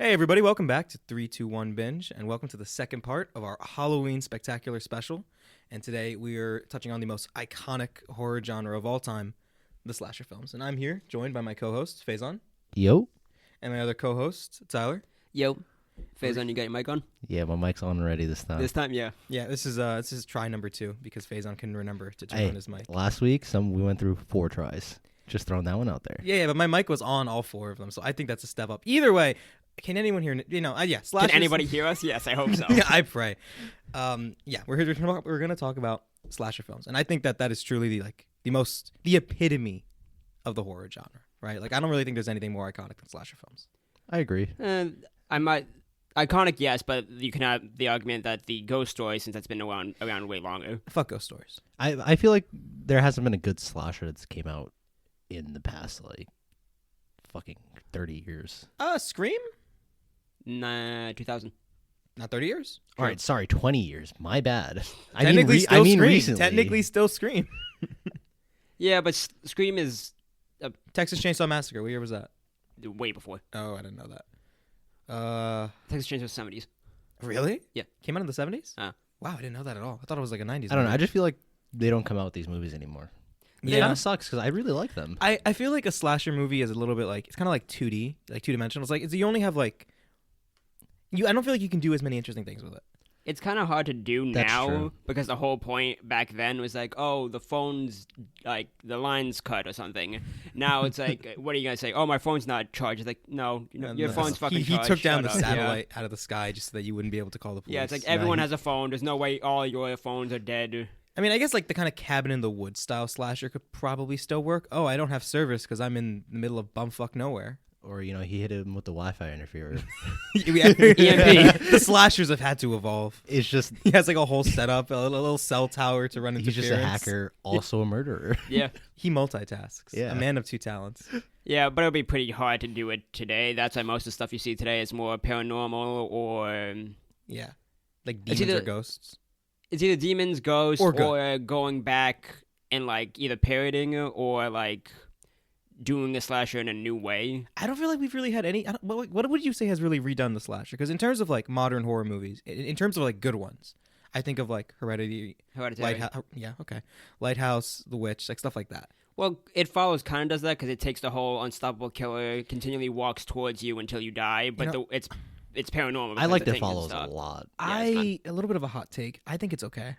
Hey everybody, welcome back to 321 Binge, and welcome to the second part of our Halloween Spectacular Special. And today we are touching on the most iconic horror genre of all time, the slasher films. And I'm here, joined by my co-host, Faison. Yo. And my other co-host, Tyler. Yo. Faison, you got your mic on? Yeah, my mic's on already this time. This time, yeah. Yeah, this is try number 2, because Faison couldn't remember to turn on his mic. Last week, we went through 4 tries. Just throwing that one out there. Yeah, but my mic was on all 4 of them, so I think that's a step up. Either way, can anyone hear? Slashers. Can anybody hear us? Yes, I hope so. Yeah, I pray. We're here. We're going to talk about slasher films, and I think that is truly the epitome of the horror genre, right? Like, I don't really think there's anything more iconic than slasher films. I agree. Iconic, yes, but you can have the argument that the ghost story, since that's been around way longer. Fuck ghost stories. I feel like there hasn't been a good slasher that's came out in the past fucking 30 years. Scream? Nah, 2000. Not 30 years? All right, sorry, 20 years. My bad. Technically Scream. Recently. Technically still Scream. Yeah, but Scream is Texas Chainsaw Massacre. What year was that? way before. Oh, I didn't know that. Texas Chainsaw 70s. Really? Yeah. Came out in the 70s? Wow, I didn't know that at all. I thought it was like a 90s I don't know. movie. I just feel like they don't come out with these movies anymore. It kind of sucks because I really like them. I feel like a slasher movie is a little bit like, it's kind of like 2D, like two-dimensional. It's like, you only have I don't feel like you can do as many interesting things with it. It's kind of hard to do That's now true. because the whole point back then was like, oh, the phone's like the line's cut or something. Now it's like, what are you gonna say? Oh, my phone's not charged. It's like, no, your phone's fucking He charged. took down the Shut up. satellite out of the sky just so that you wouldn't be able to call the police. Yeah, it's like everyone has a phone. There's no way all your phones are dead. I mean, I guess like the kind of cabin in the woods style slasher could probably still work. Oh, I don't have service because I'm in the middle of bumfuck nowhere. Or, he hit him with the Wi-Fi interferer. EMP. The slashers have had to evolve. It's just, He has like a whole setup, a little cell tower to run he's interference. just a hacker, also a murderer. Yeah. He multitasks. Yeah. A man of 2 talents. Yeah, but it'll be pretty hard to do it today. That's why most of the stuff you see today is more paranormal or... Yeah. Like It's demons or either- ghosts. It's either demons, ghosts, Or or going back and like either parroting or like doing the slasher in a new way. I don't feel like we've really had any... what would you say has really redone the slasher? Because in terms of like modern horror movies, in terms of like good ones, I think of like Hereditary, Hereditary. Lighthouse, The Witch, like stuff like that. Well, It Follows kind of does that because it takes the whole unstoppable killer, continually walks towards you until you die, but it's paranormal. I like the The thing Follows doesn't a stop. lot. Yeah, A little bit of a hot take. I think it's okay.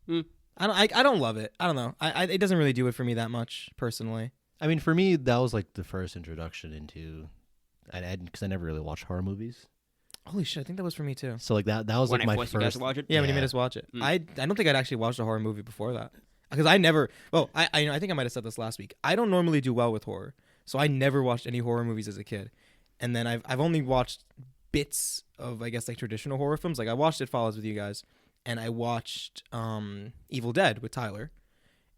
Hmm. I don't love it. I don't know. It doesn't really do it for me that much personally. I mean, for me, that was like the first introduction into... Because I never really watched horror movies. Holy shit! I think that was for me too. So like that was When like I my forced you guys first... to watch it? Yeah, when you Yeah. made us watch it. Mm. I don't think I'd actually watched a horror movie before that. Because I never... Well, I think I might have said this last week. I don't normally do well with horror. So I never watched any horror movies as a kid. And then I've only watched bits of, I guess, like traditional horror films. Like I watched It Follows with you guys. And I watched Evil Dead with Tyler.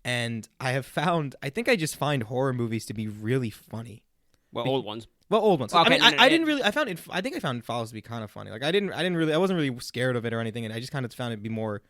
And I think I just find horror movies to be really funny. Well, old ones. Well, old ones. Okay, I mean, no, I didn't really. I think I found It Follows to be kind of funny. Like I wasn't really scared of it or anything, and I just kind of found it to be more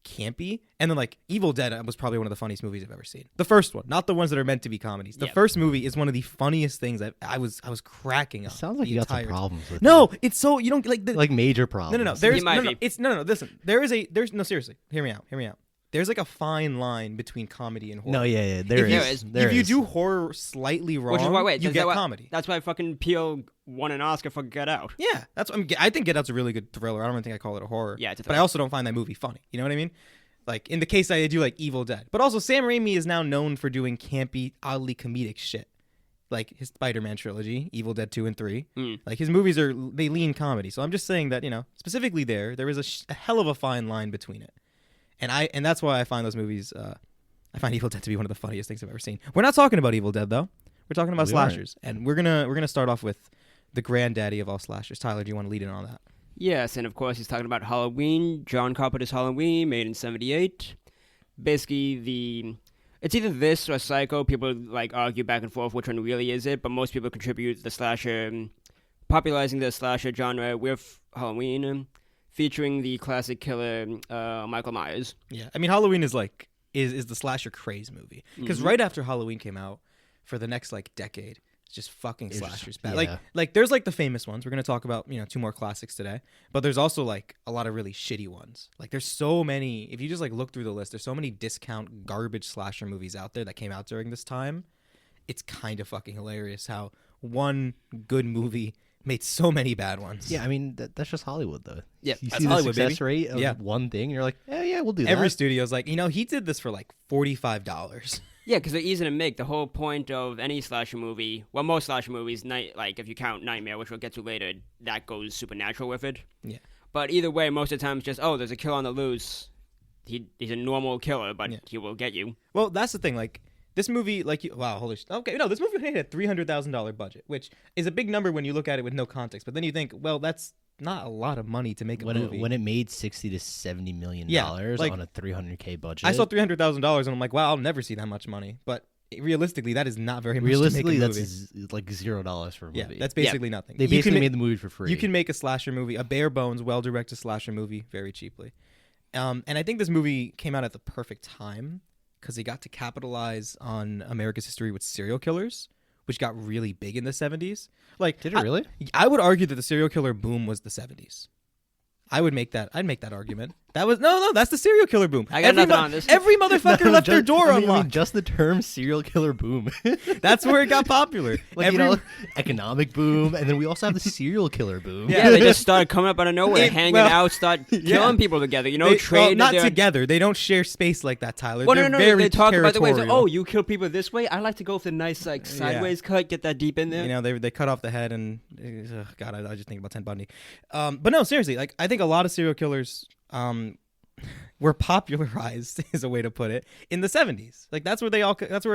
campy. And then like Evil Dead was probably one of the funniest movies I've ever seen. The first one, not the ones that are meant to be comedies. The first movie is one of the funniest things I was cracking up. It sounds like you got some problems with No, it's so you don't like like major problems. no. There's You might no. be. It's no. Listen, there's no. Seriously, hear me out. There's like a fine line between comedy and horror. No, yeah, there If you- is. There if you do horror slightly wrong, Which is why, you get comedy. That's why fucking Peele won an Oscar for Get Out. Yeah, I think Get Out's a really good thriller. I don't even think I call it a horror. Yeah, it's a but I thriller. also don't find that movie funny. You know what I mean? Like in the case I do like Evil Dead, but also Sam Raimi is now known for doing campy, oddly comedic shit, like his Spider-Man trilogy, Evil Dead 2 and 3. Like his movies they lean comedy. So I'm just saying that specifically there is a hell of a fine line between it, and that's why I find those movies. I find Evil Dead to be one of the funniest things I've ever seen. We're not talking about Evil Dead though. We're talking about slashers, and we're gonna start off with the granddaddy of all slashers. Tyler, do you want to lead in on that? Yes, and of course he's talking about Halloween, John Carpenter's Halloween, made in 1978. Basically, it's either this or Psycho. People like argue back and forth which one really is it, but most people contribute the slasher, popularizing the slasher genre with Halloween, featuring the classic killer Michael Myers. Yeah, I mean Halloween is the slasher craze movie because right after Halloween came out, for the next like decade, just fucking It's just- slashers bad. yeah. Like there's like the famous ones. We're gonna talk about 2 more classics today, but there's also like a lot of really shitty ones. Like there's so many. If you just like look through the list, there's so many discount garbage slasher movies out there that came out during this time. It's kind of fucking hilarious how one good movie made so many bad ones. Yeah, I mean that's just Hollywood though. Yeah, you that's see Hollywood, the success rate of Yeah. one thing, and you're like, yeah, we'll do that. Every studio's like, he did this for like $45. Yeah, because they're easy to make. The whole point of any slasher movie, well, most slasher movies, like if you count Nightmare, which we'll get to later, that goes supernatural with it. Yeah. But either way, most of the time it's just, there's a killer on the loose. He's a normal killer, but he will get you. Well, that's the thing. Like this movie, wow, holy shit. Okay, no, this movie had a $300,000 budget, which is a big number when you look at it with no context. But then you think, well, that's not a lot of money to make a movie. When it made $60 to $70 million like, on a $300K budget. I saw $300,000 and I'm like, wow, I'll never see that much money. But realistically, that is not very much. Realistically, to make a that's movie. like $0 for a movie. Yeah, that's basically nothing. They You basically can made the movie for free. You can make a slasher movie, a bare bones, well directed slasher movie, very cheaply. And I think this movie came out at the perfect time because they got to capitalize on America's history with serial killers, which got really big in the 70s. Like, Did it really? I would argue that the serial killer boom was the 70s. I'd make that argument. That was no, that's the serial killer boom. I got nothing on this. Every motherfucker left their door I mean, unlocked. just the term serial killer boom. That's where it got popular. Economic boom, and then we also have the serial killer boom. Yeah, they just started coming up out of nowhere, hanging well, out, start killing people together. Not together. They don't share space like that, Tyler. Well, They're no, very they talk about the ways. territorial. You kill people this way. I like to go for the nice, like sideways cut, get that deep in there. They cut off the head and God, I just think about Ted Bundy. But no, seriously, like I think a lot of serial killers were popularized, is a way to put it, in the 70s. Like that's where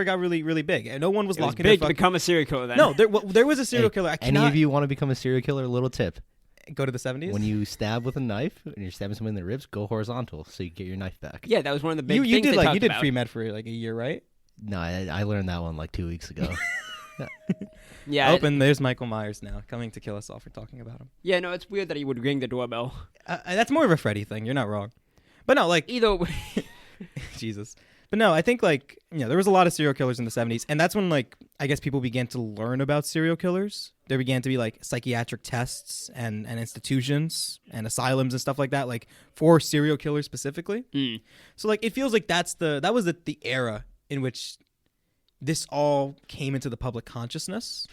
it got really, really big, and no one was locking big their to become a serial killer. Then No, there was a serial killer. I Any cannot of you want to become a serial killer? Little tip: go to the 70s. when you stab with a knife and you're stabbing someone in the ribs, go horizontal so you get your knife back. Yeah, that was one of the big you things did they like talked you did about. free med for like a year, right? No, I learned that one like 2 weeks ago. Yeah, Oh, and there's Michael Myers now coming to kill us all for talking about him. yeah. No, it's weird that he would ring the doorbell. That's more of a Freddy thing. You're not wrong. But no, like Either way, Jesus. But no, I think like there was a lot of serial killers in the 70s, and that's when like I guess people began to learn about serial killers. There began to be like psychiatric tests and institutions and asylums and stuff like that, like for serial killers specifically. So like it feels like that was the era in which this all came into the public consciousness.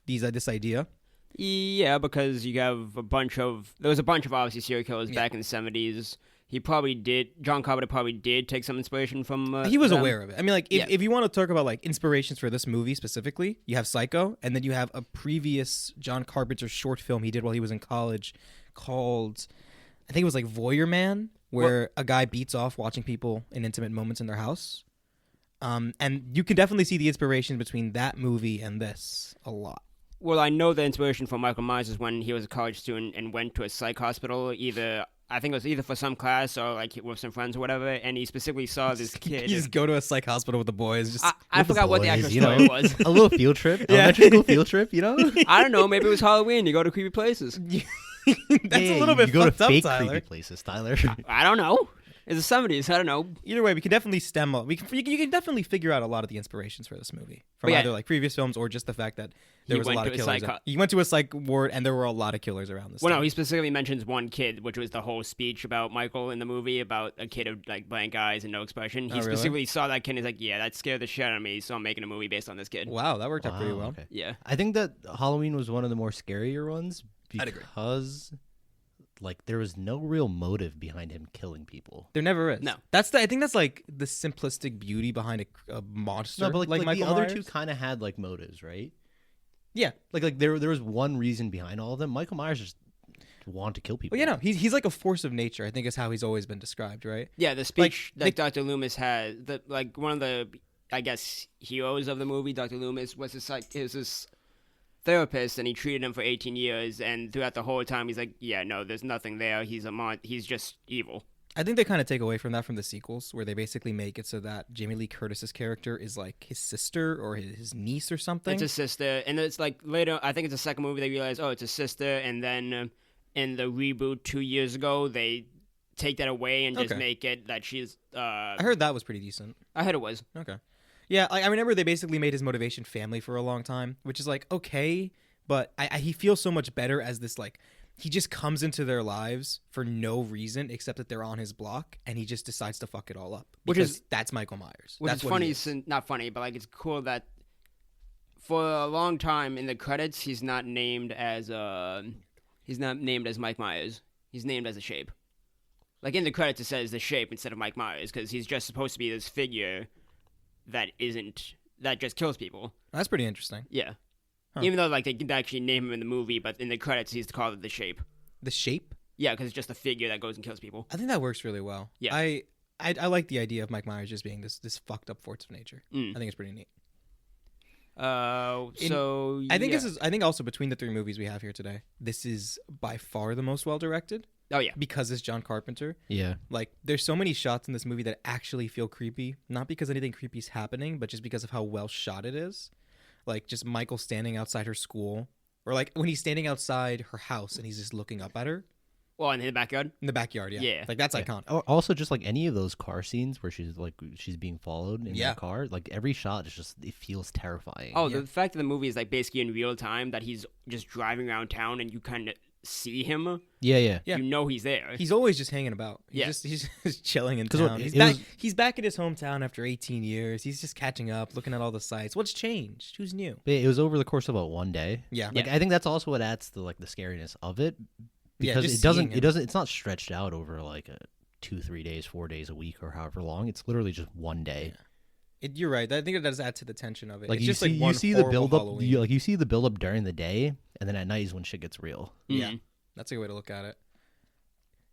This idea. yeah, because there was a bunch of obviously serial killers back in the 70s. John Carpenter probably did take some inspiration from He was them. aware of it. I mean, like, if you want to talk about, like, inspirations for this movie specifically, you have Psycho, and then you have a previous John Carpenter short film he did while he was in college called, I think it was, like, Voyeur Man, where a guy beats off watching people in intimate moments in their house. And you can definitely see the inspiration between that movie and this a lot. Well, I know the inspiration for Michael Myers is when he was a college student and went to a psych hospital, I think it was either for some class or like with some friends or whatever, and he specifically saw this kid. You just go to a psych hospital with the boys. Just I forgot what the actual boys, story was. A little field trip, elementary school field trip, I don't know. Maybe it was Halloween. You go to creepy places. That's a little bit you go to fucked up, fake Tyler. creepy places, Tyler. I don't know. It's the 70s. I don't know. Either way, we can definitely you can definitely figure out a lot of the inspirations for this movie from either like previous films or just the fact that there was a lot of killers. He went to a psych ward and there were a lot of killers around this. Well, time. no, he specifically mentions one kid, which was the whole speech about Michael in the movie about a kid of like blank eyes and no expression. He specifically saw that kid and he's like, yeah, that scared the shit out of me, so I'm making a movie based on this kid. Wow, that worked out pretty well. Okay. Yeah. I think that Halloween was one of the more scarier ones I'd agree. because like there was no real motive behind him killing people. There never is. No. I think that's like the simplistic beauty behind a monster. No, but like Michael the other Myers. two kind of had like motives, right? Yeah. Like there was one reason behind all of them. Michael Myers just wanted to kill people. Well, he's like a force of nature. I think is how he's always been described, right? Yeah, the speech that Dr. Loomis had, one of the, I guess, heroes of the movie, Dr. Loomis, was this therapist, and he treated him for 18 years, and throughout the whole time, he's like, yeah, no, there's nothing there. He's just evil. I think they kind of take away from that from the sequels, where they basically make it so that Jamie Lee Curtis's character is like his sister or his niece or something. It's a sister, and it's like later, I think it's the second movie, they realize, oh, it's a sister, and then in the reboot 2 years ago, they take that away and just make it that she's... I heard that was pretty decent. I heard it was. Okay. Yeah, I remember they basically made his motivation family for a long time, which is like, okay, but he feels so much better as this, like, he just comes into their lives for no reason except that they're on his block, and he just decides to fuck it all up. That's Michael Myers. Which That's is funny, not funny, but like it's cool that for a long time in the credits, he's not named as Mike Myers. He's named as a Shape. Like in the credits, it says the Shape instead of Mike Myers because he's just supposed to be this figure that just kills people. That's pretty interesting. Yeah. Huh. Even though like they did actually name him in the movie, but in the credits he's called it the Shape. The Shape? Yeah, because it's just a figure that goes and kills people. I think that works really well. Yeah. I like the idea of Mike Myers just being this fucked up force of nature. I think it's pretty neat. I think also between the three movies we have here today, this is by far the most well directed. Oh yeah, because it's John Carpenter. Yeah, like there's so many shots in this movie that actually feel creepy, not because anything creepy is happening, but just because of how well shot it is. Like just Michael standing outside her school, or like when he's standing outside her house and he's just looking up at her. Well, in the backyard. In the backyard, yeah. Yeah. Like that's iconic. Also, just like any of those car scenes where she's being followed in the car, like every shot is just it feels terrifying. Oh, the fact that the movie is like basically in real time, that he's just driving around town and you kind of see him. Yeah. You know he's there. He's always just hanging about. He's just chilling in town. He's back at his hometown after 18 years. He's just catching up, looking at all the sights. What's changed? Who's new? It was over the course of about one day. Yeah. Like I think that's also what adds to like the scariness of it. Because it's not stretched out over like 2-3 days, 4 days a week or however long. It's literally just one day. Yeah. You're right. I think it does add to the tension of it. Like it's just you see the build up. You see the build up during the day, and then at night is when shit gets real. Yeah, that's a good way to look at it.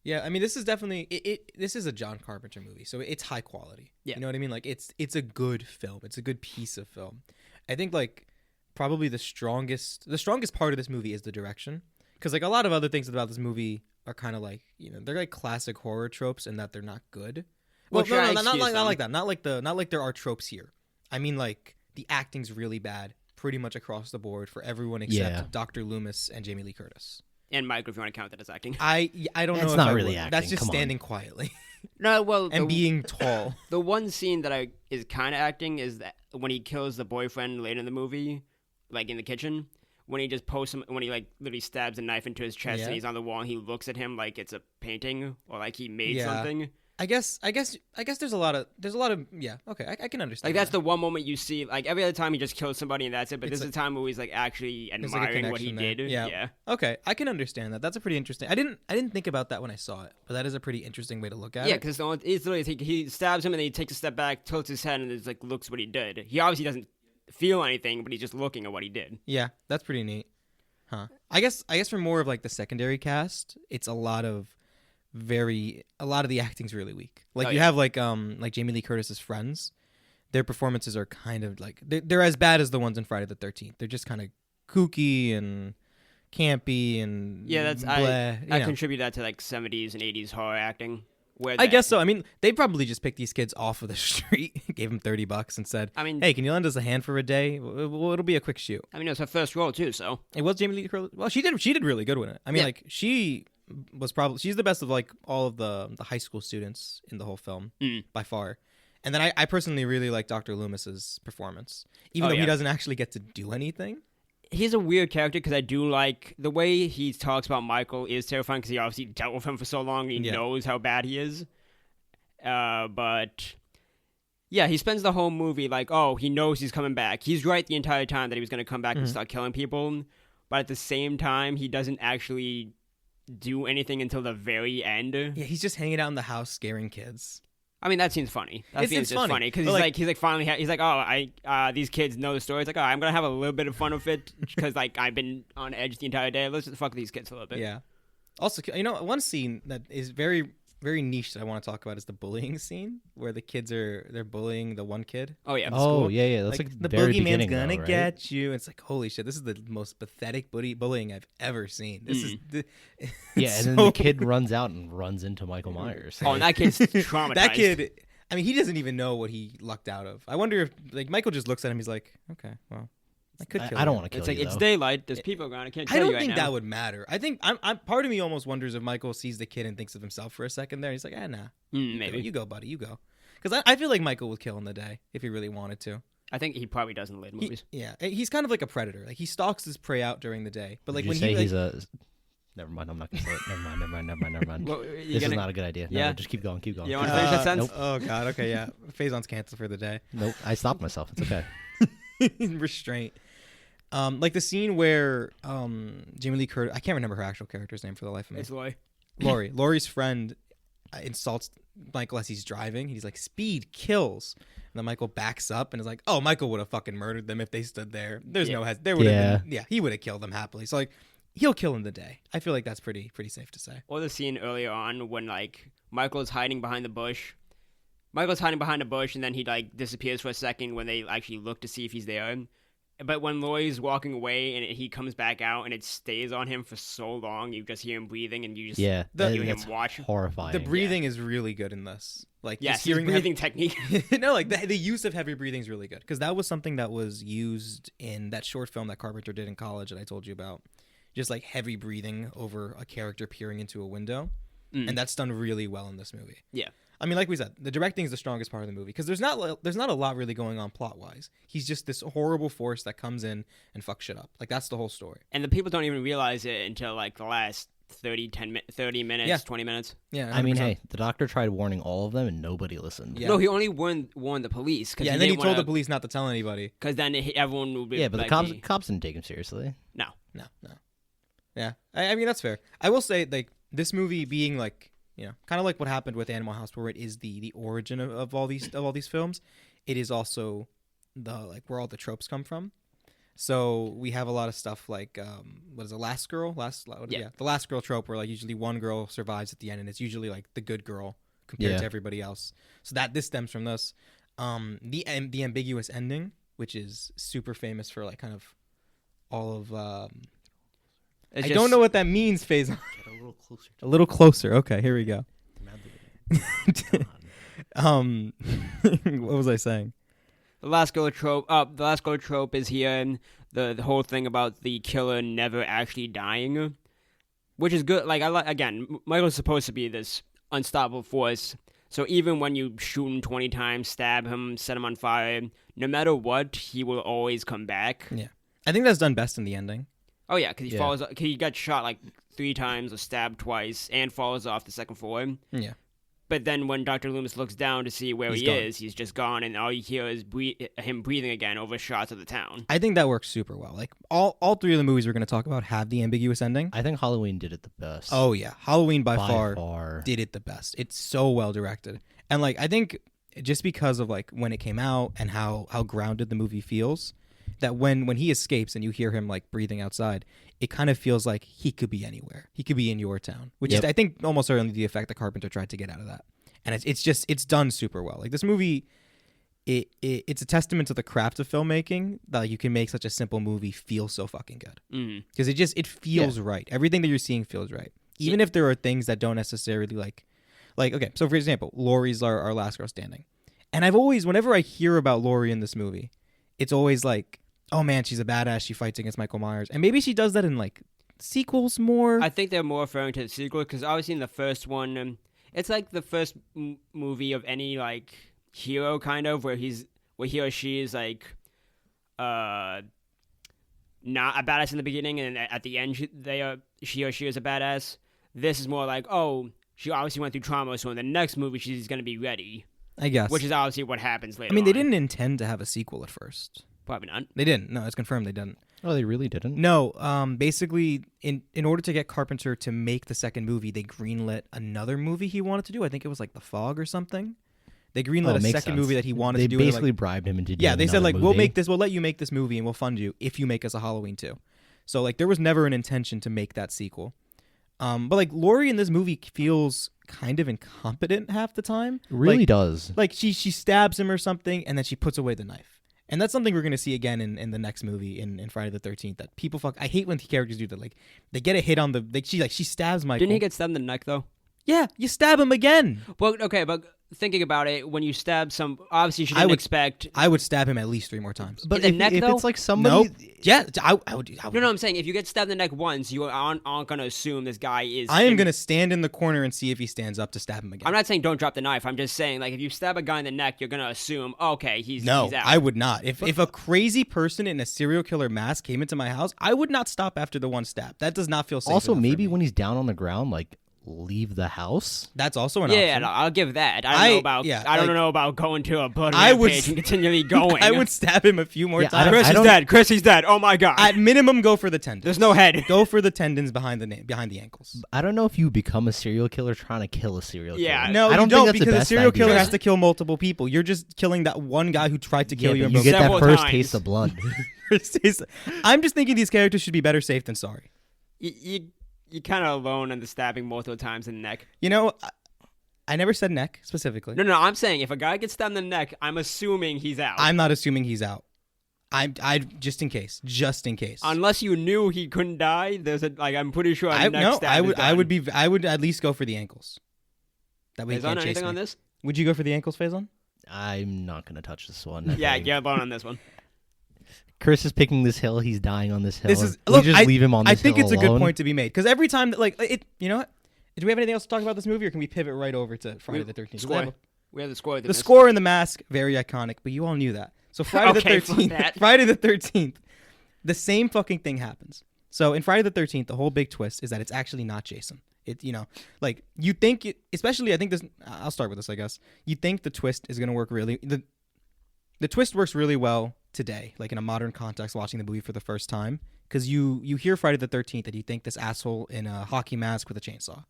Yeah, I mean, this is definitely this is a John Carpenter movie, so it's high quality. Yeah. You know what I mean? Like it's a good film. It's a good piece of film. I think like probably the strongest part of this movie is the direction. Because like a lot of other things about this movie are kind of like, you know, they're like classic horror tropes in that they're not good. Well, no, not like that. Not like there are tropes here. I mean, like the acting's really bad, pretty much across the board for everyone except Dr. Loomis and Jamie Lee Curtis. And Michael, if you want to count that as acting. I don't know. It's if not I really would. acting. That's just Come standing quietly. No, well, and being tall. The one scene that is kind of acting is that when he kills the boyfriend later in the movie, like in the kitchen. When he just posts him, when he like literally stabs a knife into his chest and he's on the wall and he looks at him like it's a painting or like he made something. I guess there's a lot of okay, I can understand. Like that's the one moment you see, like every other time he just kills somebody and that's it, but this is a time where he's like actually admiring what he did. Yeah. Okay, I can understand that. That's a pretty interesting. I didn't think about that when I saw it, but that is a pretty interesting way to look at it. Yeah, because it's literally he stabs him and then he takes a step back, tilts his head, and it's like looks what he did. He obviously doesn't feel anything, but he's just looking at what he did. Yeah, that's pretty neat. Huh. I guess for more of like the secondary cast, it's a lot of the acting's really weak. Like you have like Jamie Lee Curtis's friends. Their performances are kind of like they're as bad as the ones in Friday the 13th. They're just kind of kooky and campy and I contribute that to like 70s and 80s horror acting. I guess so. I mean, they probably just picked these kids off of the street, gave them $30 and said, "Hey, can you lend us a hand for a day? Well, it'll be a quick shoot." I mean, it was her first role too, so it was Jamie Lee Curtis. Well, she did really good with it. I mean, like she's the best of like all of the high school students in the whole film by far. And then I personally really like Dr. Loomis's performance, even though he doesn't actually get to do anything. He's a weird character because I do like the way he talks about Michael is terrifying because he obviously dealt with him for so long and he knows how bad he is. But yeah, he spends the whole movie like, oh, he knows he's coming back. He's right the entire time that he was going to come back and start killing people. But at the same time, he doesn't actually do anything until the very end. Yeah, he's just hanging out in the house scaring kids. I mean, that seems funny. That seems just funny because he's like, these kids know the story. It's like, I'm gonna have a little bit of fun with it because like I've been on edge the entire day. Let's just fuck these kids a little bit. Yeah. Also, you know, one scene that is very, very niche that I want to talk about is the bullying scene where the kids they're bullying the one kid. Oh yeah. Oh yeah. That's like the very boogeyman's gonna right? get you. It's like, holy shit, this is the most pathetic bullying I've ever seen. This is and then the kid runs out and runs into Michael Myers. Oh, and that kid's traumatized. That kid. I mean, he doesn't even know what he lucked out of. I wonder if like Michael just looks at him. He's like, okay, well, I could kill. I don't want to kill you. It's like it's daylight. There's people around. I can't kill you right now. I don't think that would matter. I think I'm part of me almost wonders if Michael sees the kid and thinks of himself for a second there. He's like, nah, maybe you go, buddy, you go. Because I feel like Michael would kill in the day if he really wanted to. I think he probably does in the later movies. He's kind of like a predator. Like he stalks his prey out during the day, but like Did when you say he he's a. Never mind. I'm not gonna say it. Never mind. Well, This is not a good idea. No, just keep going. You want to finish that sentence? Nope. Oh God. Okay. Yeah. Faison's canceled for the day. Nope. I stopped myself. It's okay. Restraint. Like the scene where Jamie Lee Curtis, I can't remember her actual character's name for the life of me. It's Lori. Lori's friend insults Michael as he's driving. He's like, "Speed kills." And then Michael backs up and is like, "Oh, Michael would have fucking murdered them if they stood there. There's no there would have been, he would have killed them happily." So like, he'll kill in the day. I feel like that's pretty safe to say. Or the scene earlier on when like Michael's hiding behind the bush. Michael's hiding behind a bush and then he like disappears for a second when they actually look to see if he's there. But when Lori's walking away and he comes back out and it stays on him for so long, you just hear him breathing and you just hear him watch. Horrifying. The breathing is really good in this. Like yes, his breathing technique. No, like the use of heavy breathing is really good because that was something that was used in that short film that Carpenter did in college that I told you about. Just like heavy breathing over a character peering into a window, and that's done really well in this movie. Yeah. I mean, like we said, the directing is the strongest part of the movie because there's not a lot really going on plot wise. He's just this horrible force that comes in and fucks shit up. Like that's the whole story. And the people don't even realize it until like the last 30 minutes, 20 minutes. Yeah. 100%. I mean, hey, the doctor tried warning all of them and nobody listened. Yeah. No, he only warned the police. Yeah, and then he told the police not to tell anybody. Because then everyone would be. Yeah, but the cops didn't take him seriously. No. Yeah, I mean that's fair. I will say like this movie being like kind of like what happened with Animal House, where it is the origin of all these films. It is also the where all the tropes come from. So we have a lot of stuff like what is it, the last girl trope, where like usually one girl survives at the end, and it's usually like the good girl compared to everybody else. So this stems from this. The ambiguous ending, which is super famous for like kind of all of. I don't know what that means, Faison. Get a little closer. A little closer. Okay, here we go. What was I saying? The last girl trope is here, and the whole thing about the killer never actually dying, which is good. Like again, Michael's supposed to be this unstoppable force. So even when you shoot him 20 times, stab him, set him on fire, no matter what, he will always come back. Yeah, I think that's done best in the ending. Oh yeah, because he got shot like 3 times or stabbed twice and falls off the second floor. Yeah. But then when Dr. Loomis looks down to see where he is, he's just gone, and all you hear is him breathing again over shots of the town. I think that works super well. Like all 3 of the movies we're going to talk about have the ambiguous ending. I think Halloween did it the best. Oh yeah, Halloween by far did it the best. It's so well directed, and like I think just because of like when it came out and how grounded the movie feels. That when he escapes and you hear him like breathing outside, it kind of feels like he could be anywhere. He could be in your town, which is I think almost certainly the effect that Carpenter tried to get out of that. And it's done super well. Like this movie, it's a testament to the craft of filmmaking that you can make such a simple movie feel so fucking good. Because it feels right. Everything that you're seeing feels right, even if there are things that don't necessarily like okay. So for example, Laurie's our last girl standing, and I've always whenever I hear about Laurie in this movie, it's always like, oh man, she's a badass. She fights against Michael Myers. And maybe she does that in like sequels more. I think they're more referring to the sequel because obviously in the first one, it's like the first movie of any like hero kind of where he or she is like not a badass in the beginning and at the end she or she is a badass. This is more like, oh, she obviously went through trauma, so in the next movie she's going to be ready. I guess. Which is obviously what happens later. I mean, they didn't intend to have a sequel at first. Probably not. They didn't. No, it's confirmed they didn't. Oh, they really didn't? No. Basically, in order to get Carpenter to make the second movie, they greenlit another movie he wanted to do. I think it was like The Fog or something. They greenlit a second movie that he wanted to do. They basically bribed him into doing they said like, movie. we'll let you make this movie and we'll fund you if you make us a Halloween 2. So like there was never an intention to make that sequel. But like Laurie in this movie feels kind of incompetent half the time. It really does. Like she stabs him or something and then she puts away the knife. And that's something we're going to see again in the next movie in Friday the 13th. That people I hate when characters do that. Like they get a hit on she stabs Michael. Didn't he get stabbed in the neck though? Yeah, you stab him again. Well, okay, but thinking about it, when you stab obviously you didn't expect. I would stab him at least 3 more times. But in the neck, if though? it's like somebody, Yeah, I would. No, I'm saying if you get stabbed in the neck once, you aren't going to assume this guy is. I am going to stand in the corner and see if he stands up to stab him again. I'm not saying don't drop the knife. I'm just saying, like, if you stab a guy in the neck, you're going to assume, okay, he's out. I would not. If a crazy person in a serial killer mask came into my house, I would not stop after the one stab. That does not feel safe. Also, maybe me. when he's down on the ground, like, leave the house. That's also an option. Yeah, I'll give that. I don't know about going to a blood rampage and continually going. I would stab him a few more times. Chris, he's dead. Oh my god. At minimum, go for the tendons. There's no head. Go for the tendons behind the ankles. I don't know if you become a serial killer trying to kill a serial killer. Yeah, no, I don't you don't think that's because the a best serial killer idea. has to kill multiple people. You're just killing that one guy who tried to kill you. But And you get that several first times. taste of blood. I'm just thinking these characters should be better safe than sorry. You're kind of alone in the stabbing multiple times in the neck. You know, I never said neck specifically. No, I'm saying if a guy gets stabbed in the neck, I'm assuming he's out. I'm not assuming he's out. I just in case. Unless you knew he couldn't die, I'm pretty sure. I would at least go for the ankles. That way he can't chase anything me. on this? Would you go for the ankles, Faison? I'm not going to touch this one. Yeah, get bone on this one. Chris is picking this hill. He's dying on this hill. Leave him on this hill I think it's a good alone. point to be made because every time, you know what? Do we have anything else to talk about this movie, or can we pivot right over to Friday the 13th? We have the score. The score and the mask, very iconic, but you all knew that. So Friday the 13th, Friday the 13th, the same fucking thing happens. So in Friday the 13th, the whole big twist is that it's actually not Jason. You think, especially I think this. I'll start with this, I guess. You think the twist is gonna work really. The twist works really well today, like in a modern context, watching the movie for the first time, because you hear Friday the 13th and you think this asshole in a hockey mask with a chainsaw.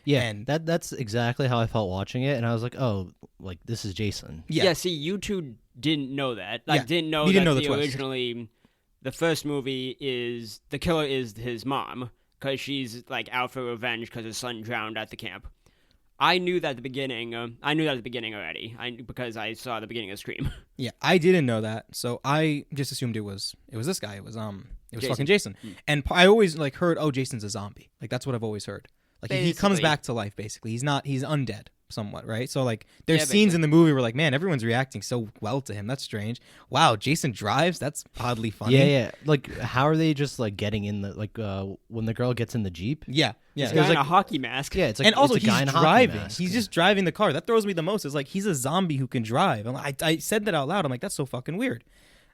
Yeah, and that's exactly how I felt watching it, and I was like, oh, like this is Jason. Yeah. See, you two didn't know that. Didn't know originally the first movie is the killer is his mom because she's like out for revenge because her son drowned at the camp. I knew that at the beginning. Already. Because I saw the beginning of Scream. Yeah, I didn't know that, so I just assumed it was this guy. It was Jason. fucking Jason. And I always heard, oh, Jason's a zombie. Like that's what I've always heard. Like he comes back to life basically. He's undead somewhat, right? So there's scenes in the movie where man, everyone's reacting so well to him. That's strange. Wow, Jason drives. That's oddly funny. Yeah. Like how are they just getting in the when the girl gets in the Jeep? Yeah. He's got in a hockey mask. Yeah, it's and also it's a guy he's in a driving. hockey mask. He's just driving the car. That throws me the most. Is he's a zombie who can drive. I said that out loud. I'm like, that's so fucking weird.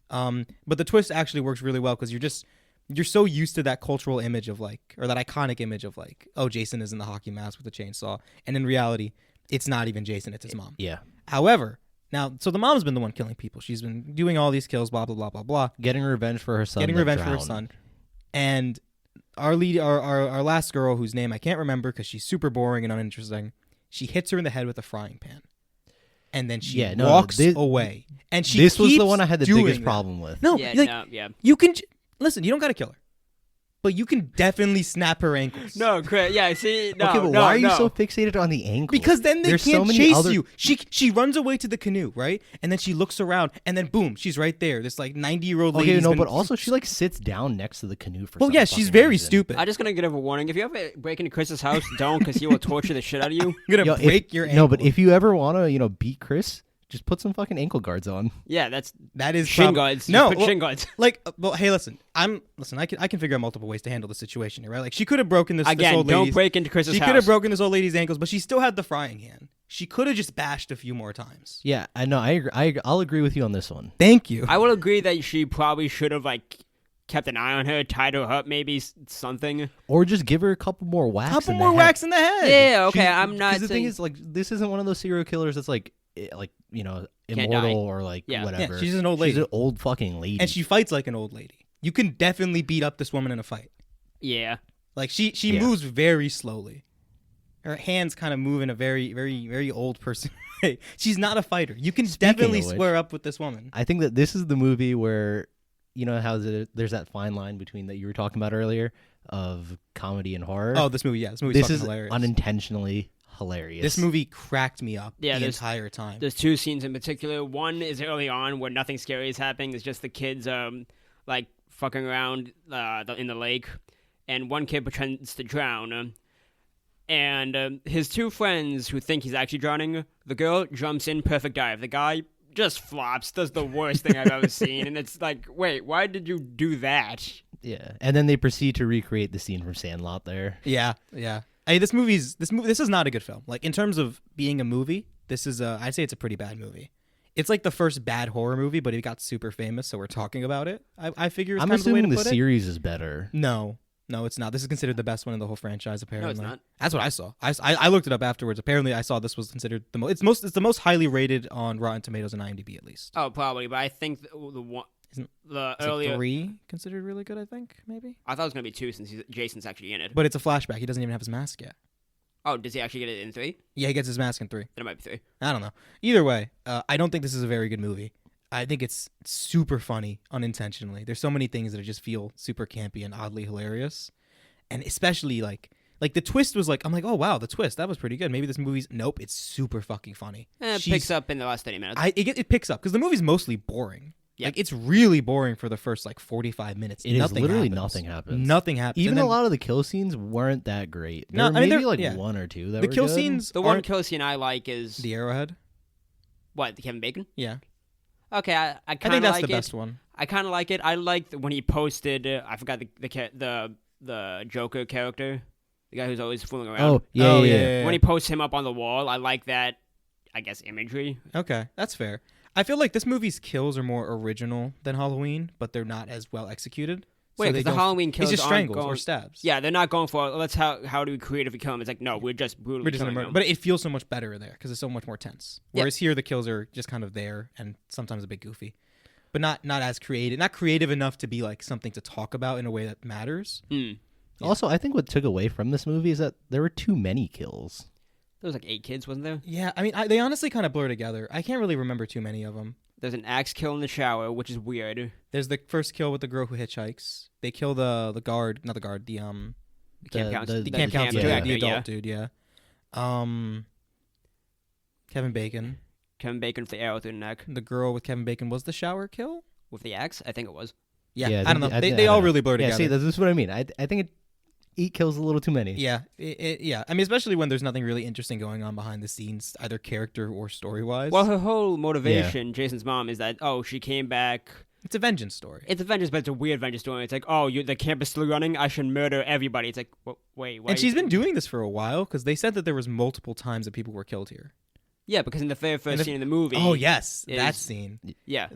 But the twist actually works really well because you're so used to that cultural image of or that iconic image of oh, Jason is in the hockey mask with a chainsaw, and in reality, it's not even Jason, it's his mom. Yeah. However, so the mom's been the one killing people. She's been doing all these kills, blah blah blah blah blah, getting revenge for her son. And our last girl, whose name I can't remember because she's super boring and uninteresting, she hits her in the head with a frying pan. And then she walks away. And this was the one I had the biggest problem with. No, yeah. You can listen. You don't got to kill her, but you can definitely snap her ankles. No, Chris. Yeah, see, no. Okay, but why are you so fixated on the ankles? Because then they can't chase you. She runs away to the canoe, right? And then she looks around, and then boom, she's right there. This 90-year-old lady. Okay, no, but also she sits down next to the canoe for. Well, yeah, she's very stupid. I'm just gonna give a warning. If you ever break into Chris's house, don't, because he will torture the shit out of you. I'm gonna break your ankle. No, but if you ever wanna, beat Chris, just put some fucking ankle guards on. Yeah, that is shin guards. No, shin guards. Hey, listen. I can figure out multiple ways to handle the situation here, right? She could have broken this old lady's. Don't break into Chris's house. She could have broken this old lady's ankles, but she still had the frying pan. She could have just bashed a few more times. Yeah, I know. I agree. I'll agree with you on this one. Thank you. I will agree that she probably should have kept an eye on her, tied her up, maybe something, or just give her a couple more whacks. Whacks in the head. Yeah, okay. I'm not. Because the thing is, this isn't one of those serial killers that's immortal or whatever. Yeah, she's an old lady. She's an old fucking lady, and she fights like an old lady. You can definitely beat up this woman in a fight. Yeah, she moves very slowly. Her hands kind of move in a very, very, very old person way. She's not a fighter. You can definitely square up with this woman. I think that this is the movie where how there's that fine line between that you were talking about earlier of comedy and horror. Oh, this movie, this is hilarious. Unintentionally hilarious. This movie cracked me up the entire time. There's two scenes in particular. One is early on where nothing scary is happening. It's just the kids fucking around in the lake, and one kid pretends to drown. and his two friends who think he's actually drowning, the girl jumps in, perfect dive. The guy just flops, does the worst thing I've ever seen, and it's like, wait, why did you do that? Yeah, and then they proceed to recreate the scene from Sandlot there. Yeah. Hey, this is not a good film. Like, in terms of being a movie, I'd say it's a pretty bad movie. It's like the first bad horror movie, but it got super famous, so we're talking about it. I figure it's I'm kind of the way to assuming put the series is better. No, it's not. This is considered the best one in the whole franchise, apparently. No, it's not. That's what I saw. I looked it up afterwards. Apparently, I saw this was considered it's the most highly rated on Rotten Tomatoes and IMDb, at least. Oh, probably, but I think the earlier 3 considered really good, I think, maybe? I thought it was going to be 2 since Jason's actually in it. But it's a flashback. He doesn't even have his mask yet. Oh, does he actually get it in 3? Yeah, he gets his mask in 3. Then it might be 3. I don't know. Either way, I don't think this is a very good movie. I think it's super funny unintentionally. There's so many things that just feel super campy and oddly hilarious. And especially like the twist was like, I'm like, oh wow, the twist, that was pretty good. Maybe this movie's nope, it's super fucking funny. It picks up in the last 30 minutes. It picks up because the movie's mostly boring. Yep. Like, it's really boring for the first 45 minutes. Nothing happens. Nothing happens. Even a lot of the kill scenes weren't that great. No, Maybe one or two that the were kill good. scenes. The one kill scene I like is the arrowhead. What, the Kevin Bacon? Yeah. Okay, I kind of like it. I think that's the best one. I kind of like it. I liked when he posted. I forgot the Joker character, the guy who's always fooling around. Oh yeah. When he posts him up on the wall, I like that. I guess imagery. Okay, that's fair. I feel like this movie's kills are more original than Halloween, but they're not as well executed. Wait, because the Halloween kills it's just strangles going, or stabs. Yeah, they're not going for how do we creatively kill him? It's like, no, we're just brutally killing him. But it feels so much better there because it's so much more tense. Whereas here, the kills are just kind of there and sometimes a bit goofy, but not as creative. Not creative enough to be like something to talk about in a way that matters. Mm. Yeah. Also, I think what took away from this movie is that there were too many kills. There was like 8 kids, wasn't there? Yeah, I mean, they honestly kind of blur together. I can't really remember too many of them. There's an axe kill in the shower, which is weird. There's the first kill with the girl who hitchhikes. They kill the guard, not the guard, the camp counselor, the camp counselor, the adult yeah. dude, yeah. Kevin Bacon. Kevin Bacon with the arrow through the neck. The girl with Kevin Bacon was the shower kill? With the axe? I think it was. Yeah, I don't know. They all really blur together. Yeah, see, this is what I mean. I think 8 kills a little too many. Yeah, yeah. I mean, especially when there's nothing really interesting going on behind the scenes, either character or story-wise. Well, her whole motivation, Jason's mom, is that, she came back. It's a vengeance story. It's a vengeance, but it's a weird vengeance story. It's like, the camp is still running. I should murder everybody. It's like, wait. Why and she's been doing this for a while because they said that there was multiple times that people were killed here. Yeah, because in the very first scene in the movie. Oh, yes. That scene. Yeah.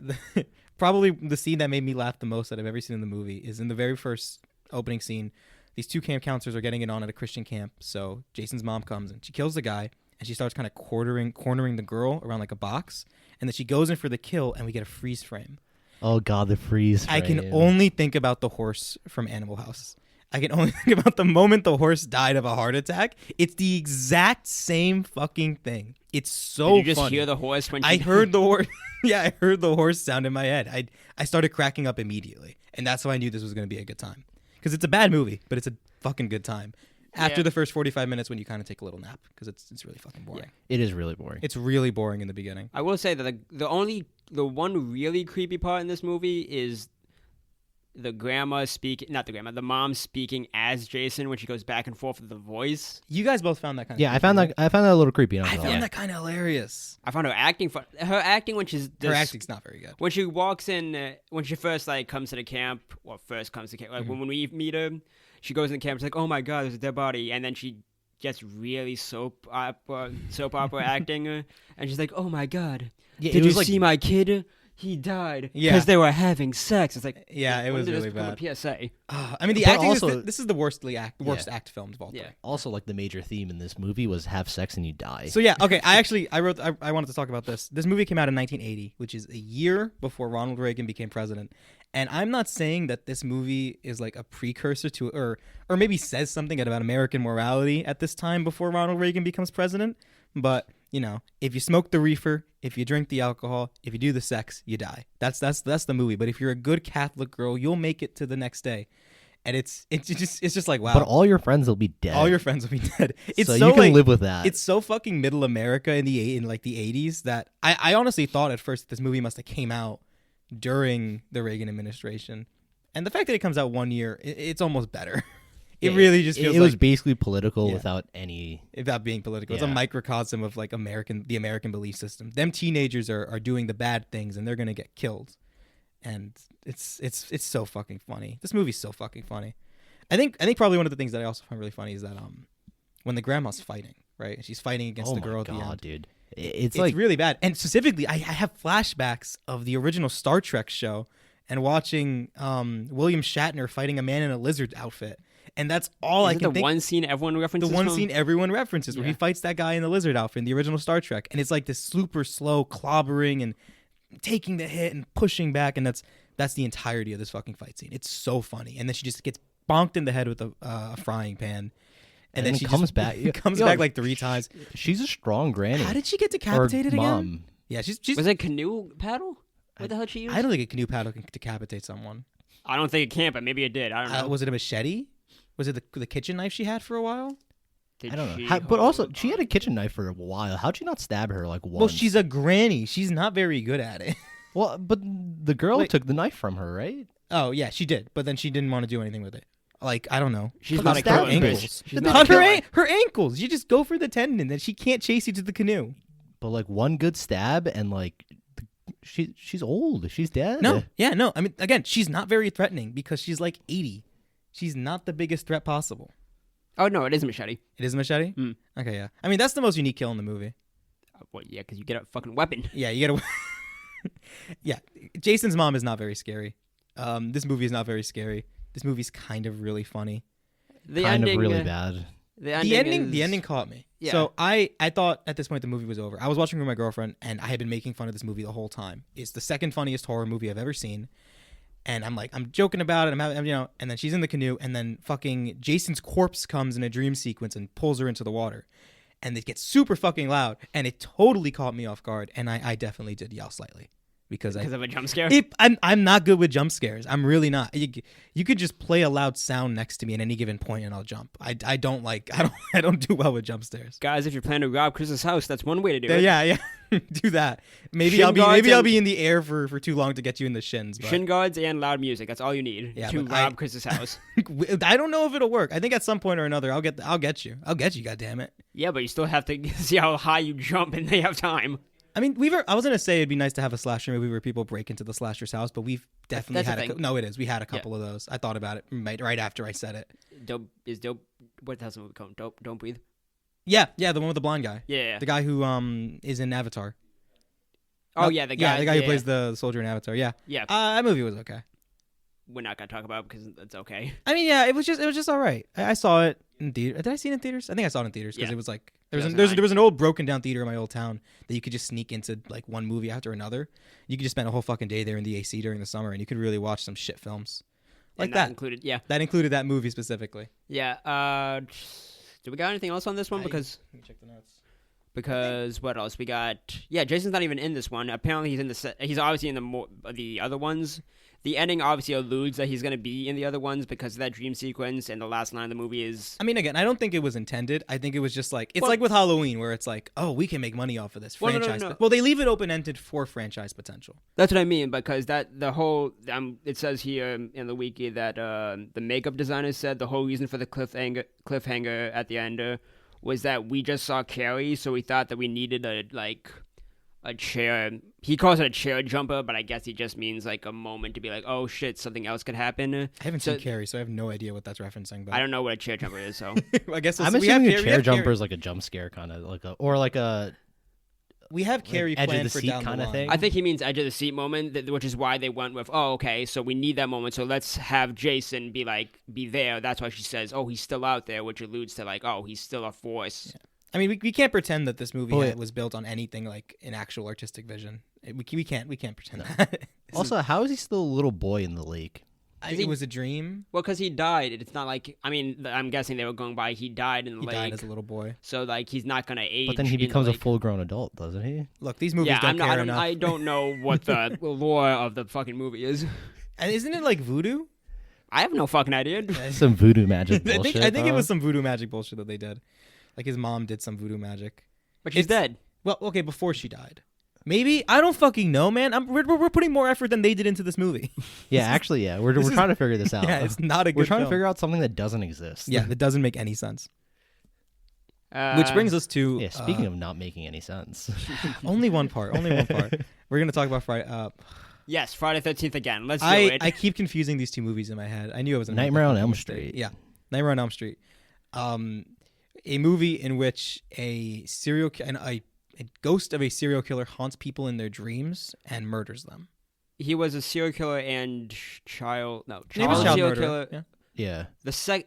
Probably the scene that made me laugh the most that I've ever seen in the movie is in the very first opening scene. These 2 camp counselors are getting it on at a Christian camp. So Jason's mom comes and she kills the guy and she starts kind of cornering the girl around like a box. And then she goes in for the kill and we get a freeze frame. Oh, God, the freeze frame. I can only think about the horse from Animal House. I can only think about the moment the horse died of a heart attack. It's the exact same fucking thing. It's so funny. Did you just hear the horse when I heard the horse. Yeah, I heard the horse sound in my head. I started cracking up immediately. And that's how I knew this was going to be a good time. Because it's a bad movie, but it's a fucking good time. After the first 45 minutes when you kind of take a little nap. Because it's really fucking boring. Yeah. It is really boring. It's really boring in the beginning. I will say that the one really creepy part in this movie is the the mom speaking as Jason when she goes back and forth with the voice. You guys both found that kind of creepy, I found that a little creepy. I found that kind of hilarious. I found her acting her acting when she's her acting's not very good. When she walks in, when she first comes to the camp, when we meet her, she goes in the camp. It's like, oh my God, there's a dead body, and then she gets really soap opera acting, and she's like, oh my God, did you see my kid? He died because they were having sex. It's like, it was really bad. A PSA. I mean, the acting also, this is the worst act filmed of all time. Yeah. Also, like the major theme in this movie was have sex and you die. So yeah, okay. I wanted to talk about this. This movie came out in 1980, which is a year before Ronald Reagan became president. And I'm not saying that this movie is like a precursor to, or maybe says something about American morality at this time before Ronald Reagan becomes president. But if you smoke the reefer, if you drink the alcohol, if you do the sex, you die. That's the movie. But if you're a good Catholic girl, you'll make it to the next day. And it's just like, wow. But all your friends will be dead. All your friends will be dead. It's so you can live with that. It's so fucking middle America in the 80s that I honestly thought at first that this movie must have came out during the Reagan administration. And the fact that it comes out 1 year, it's almost better. It really just feels it was basically political without being political. It's Yeah. a microcosm of like the American belief system. Them teenagers are doing the bad things and they're gonna get killed. And it's so fucking funny. This movie's so fucking funny. I think probably one of the things that I also find really funny is that when the grandma's fighting, right? And she's fighting against the girl at the end. Dude. It's like really bad. And specifically, I have flashbacks of the original Star Trek show and watching William Shatner fighting a man in a lizard outfit. And that's all I can think. The one scene everyone references? The one scene everyone references where he fights that guy in the lizard outfit in the original Star Trek. And it's like this super slow clobbering and taking the hit and pushing back. And that's the entirety of this fucking fight scene. It's so funny. And then she just gets bonked in the head with a frying pan. And then she comes back. Comes back like 3 times. She's a strong granny. How did she get decapitated again? Yeah, she's. Was it canoe paddle? What the hell did she use? I don't think a canoe paddle can decapitate someone. I don't think it can, but maybe it did. I don't know. Was it a machete? Was it the kitchen knife she had for a while? I don't know. But also, she had a kitchen knife for a while. How'd you not stab her like once? Well, she's a granny. She's not very good at it. Well, but the girl took the knife from her, right? Oh yeah, she did. But then she didn't want to do anything with it. Like, I don't know. She's not a killer bitch. She's not her ankles. You just go for the tendon, then she can't chase you to the canoe. But like one good stab, and like she's old. She's dead. No. I mean, again, she's not very threatening because she's like 80. She's not the biggest threat possible. Oh no, it is a machete. It is a machete? Mm. Okay, yeah. I mean, that's the most unique kill in the movie. Well, yeah, because you get a fucking weapon. Yeah, you get a... Yeah, Jason's mom is not very scary. This movie is not very scary. This movie's kind of really funny. The kind ending, of really bad. The ending caught me. Yeah. So I thought at this point the movie was over. I was watching with my girlfriend, and I had been making fun of this movie the whole time. It's the second funniest horror movie I've ever seen. And I'm joking about it. And then she's in the canoe, and then fucking Jason's corpse comes in a dream sequence and pulls her into the water. And it gets super fucking loud, and it totally caught me off guard. And I definitely did yell slightly. Because of a jump scare? I'm not good with jump scares. I'm really not. You could just play a loud sound next to me at any given point and I'll jump. I don't do well with jump scares. Guys, if you're planning to rob Chris's house, that's one way to do it. Yeah. Do that. Maybe I'll be in the air for too long to get you in the shins. But. Shin guards and loud music. That's all you need to rob Chris's house. I don't know if it'll work. I think at some point or another I'll get you. I'll get you, goddammit. Yeah, but you still have to see how high you jump and they have time. I mean, I was gonna say it'd be nice to have a slasher movie where people break into the slasher's house, but we've definitely had no, it is. We had a couple of those. I thought about it right after I said it. Dope. What the hell's the movie called? Don't Breathe. Yeah, the one with the blonde guy. Yeah. The guy who is in Avatar. Oh yeah, the guy. Yeah, the guy who plays the soldier in Avatar. Yeah. Yeah. That movie was okay. We're not gonna talk about it because it's okay. I mean, yeah, it was just all right. I saw it in theater. Did I see it in theaters? I think I saw it in theaters because it was like there was an old broken down theater in my old town that you could just sneak into like one movie after another. You could just spend a whole fucking day there in the AC during the summer, and you could really watch some shit films like that. That included that movie specifically. Yeah. Do we got anything else on this one? Because let me check the notes. Because what else we got? Yeah, Jason's not even in this one. Apparently, he's obviously in the other ones. The ending obviously alludes that he's going to be in the other ones because of that dream sequence, and the last line of the movie is... I mean, again, I don't think it was intended. I think it was just like... It's like with Halloween, where it's like, oh, we can make money off of this franchise. No. Well, they leave it open-ended for franchise potential. That's what I mean, because the whole... it says here in the wiki that the makeup designer said the whole reason for the cliffhanger at the end was that we just saw Carrie, so we thought that we needed a chair. He calls it a chair jumper, but I guess he just means like a moment to be like, oh shit, something else could happen. I haven't seen Carrie, so I have no idea what that's referencing. But I don't know what a chair jumper is, so I guess I'm assuming a chair jumper is like a jump scare kind of like a. We have Carrie edge planned of the for seat down kind the of line. thing. I think he means edge of the seat moment, which is why they went with, oh, okay, so we need that moment, so let's have Jason be there. That's why she says, oh, he's still out there, which alludes to like, oh, he's still a force. Yeah. I mean, we can't pretend that this movie was built on anything like an actual artistic vision. We can't pretend that. Also, how is he still a little boy in the lake? It was a dream. Well, because he died. It's not like, I mean, I'm guessing they were going by, he died in the lake. He died as a little boy. So, like, he's not going to age. But then he becomes a full-grown adult, doesn't he? Look, these movies don't care enough. I don't know what the lore of the fucking movie is. And isn't it like voodoo? I have no fucking idea. Some voodoo magic bullshit. I think it was some voodoo magic bullshit that they did. Like his mom did some voodoo magic. But she's dead. Well, okay, before she died. Maybe I don't fucking know, man. We're putting more effort than they did into this movie. Yeah, actually, yeah. We're trying to figure this out. Yeah, it's not a good. We're trying film. to figure out something that doesn't exist. Yeah, that doesn't make any sense. Which brings us to yeah. Speaking of not making any sense, only one part. We're gonna talk about Friday. Yes, Friday 13th again. Let's do it. I keep confusing these two movies in my head. I knew I was Nightmare on Elm Street. Yeah, Nightmare on Elm Street. A movie in which a ghost of a serial killer haunts people in their dreams and murders them. He was a serial killer and child child serial murderer. killer. yeah,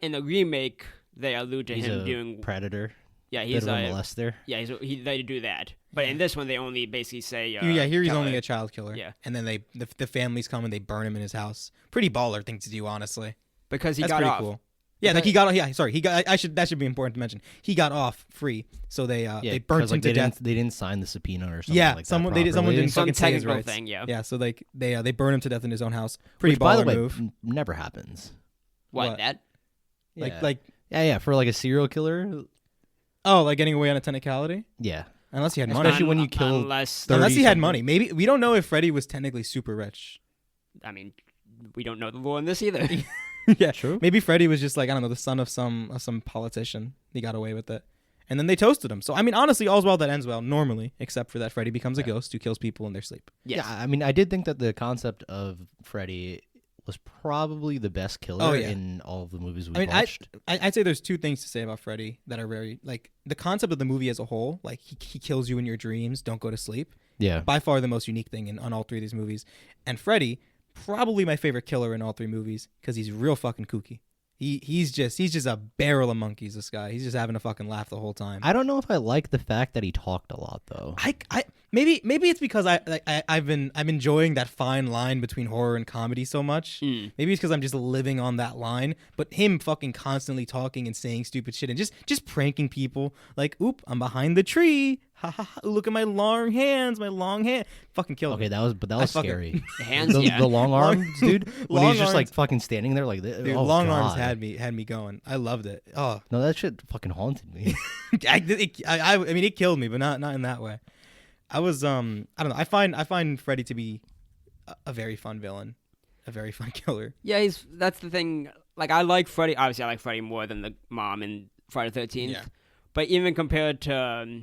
In the remake, they allude to he's him a doing predator. Yeah, he's bit of a molester. Yeah, they do that. But in this one, they only basically say. Here he's only a child killer. Yeah, and then the families come and they burn him in his house. Pretty baller thing to do, honestly. Because That's got pretty off. Cool. Yeah, like he got. Yeah, sorry, he got. That should be important to mention. He got off free, so they burnt him to death. They didn't sign the subpoena or something. Yeah, like someone that didn't some fucking say his technical rights. thing. Yeah, yeah. So they burn him to death in his own house. Pretty Which, by the baller way, move. Never happens. What that? Yeah, for like a serial killer. Oh, like getting away on a technicality? Yeah. Unless he had money. Especially when you kill. Unless he had money. Maybe we don't know if Freddy was technically super rich. I mean, we don't know the law in this either. Yeah, true. Maybe Freddy was just like, I don't know, the son of some politician. He got away with it. And then they toasted him. So, I mean, honestly, all's well that ends well, normally, except for that Freddy becomes a ghost who kills people in their sleep. Yes. Yeah, I mean, I did think that the concept of Freddy was probably the best killer in all of the movies we watched. I'd say there's two things to say about Freddy that are very, like, the concept of the movie as a whole, like, he kills you in your dreams, don't go to sleep. Yeah. By far the most unique thing on all three of these movies. And Freddy, probably my favorite killer in all three movies, because he's real fucking kooky. He's just a barrel of monkeys, this guy. He's just having a fucking laugh the whole time. I don't know if I like the fact that he talked a lot, though. Maybe it's because I've been enjoying that fine line between horror and comedy so much. Maybe it's because I'm just living on that line. But him fucking constantly talking and saying stupid shit and just pranking people, like, "Oop, I'm behind the tree. Ha ha ha! Look at my long hands, Fucking killed me. Okay, that was scary. Hands, the long arms, dude. When he's just arms. like fucking standing there, like, Dude, oh, long God. arms had me going. I loved it. Oh no, that shit fucking haunted me. I mean, it killed me, but not in that way. I was I don't know. I find Freddy to be a very fun villain, a very fun killer. Yeah, that's the thing. Like, I like Freddy. Obviously, I like Freddy more than the mom in Friday the 13th. Yeah. But even compared to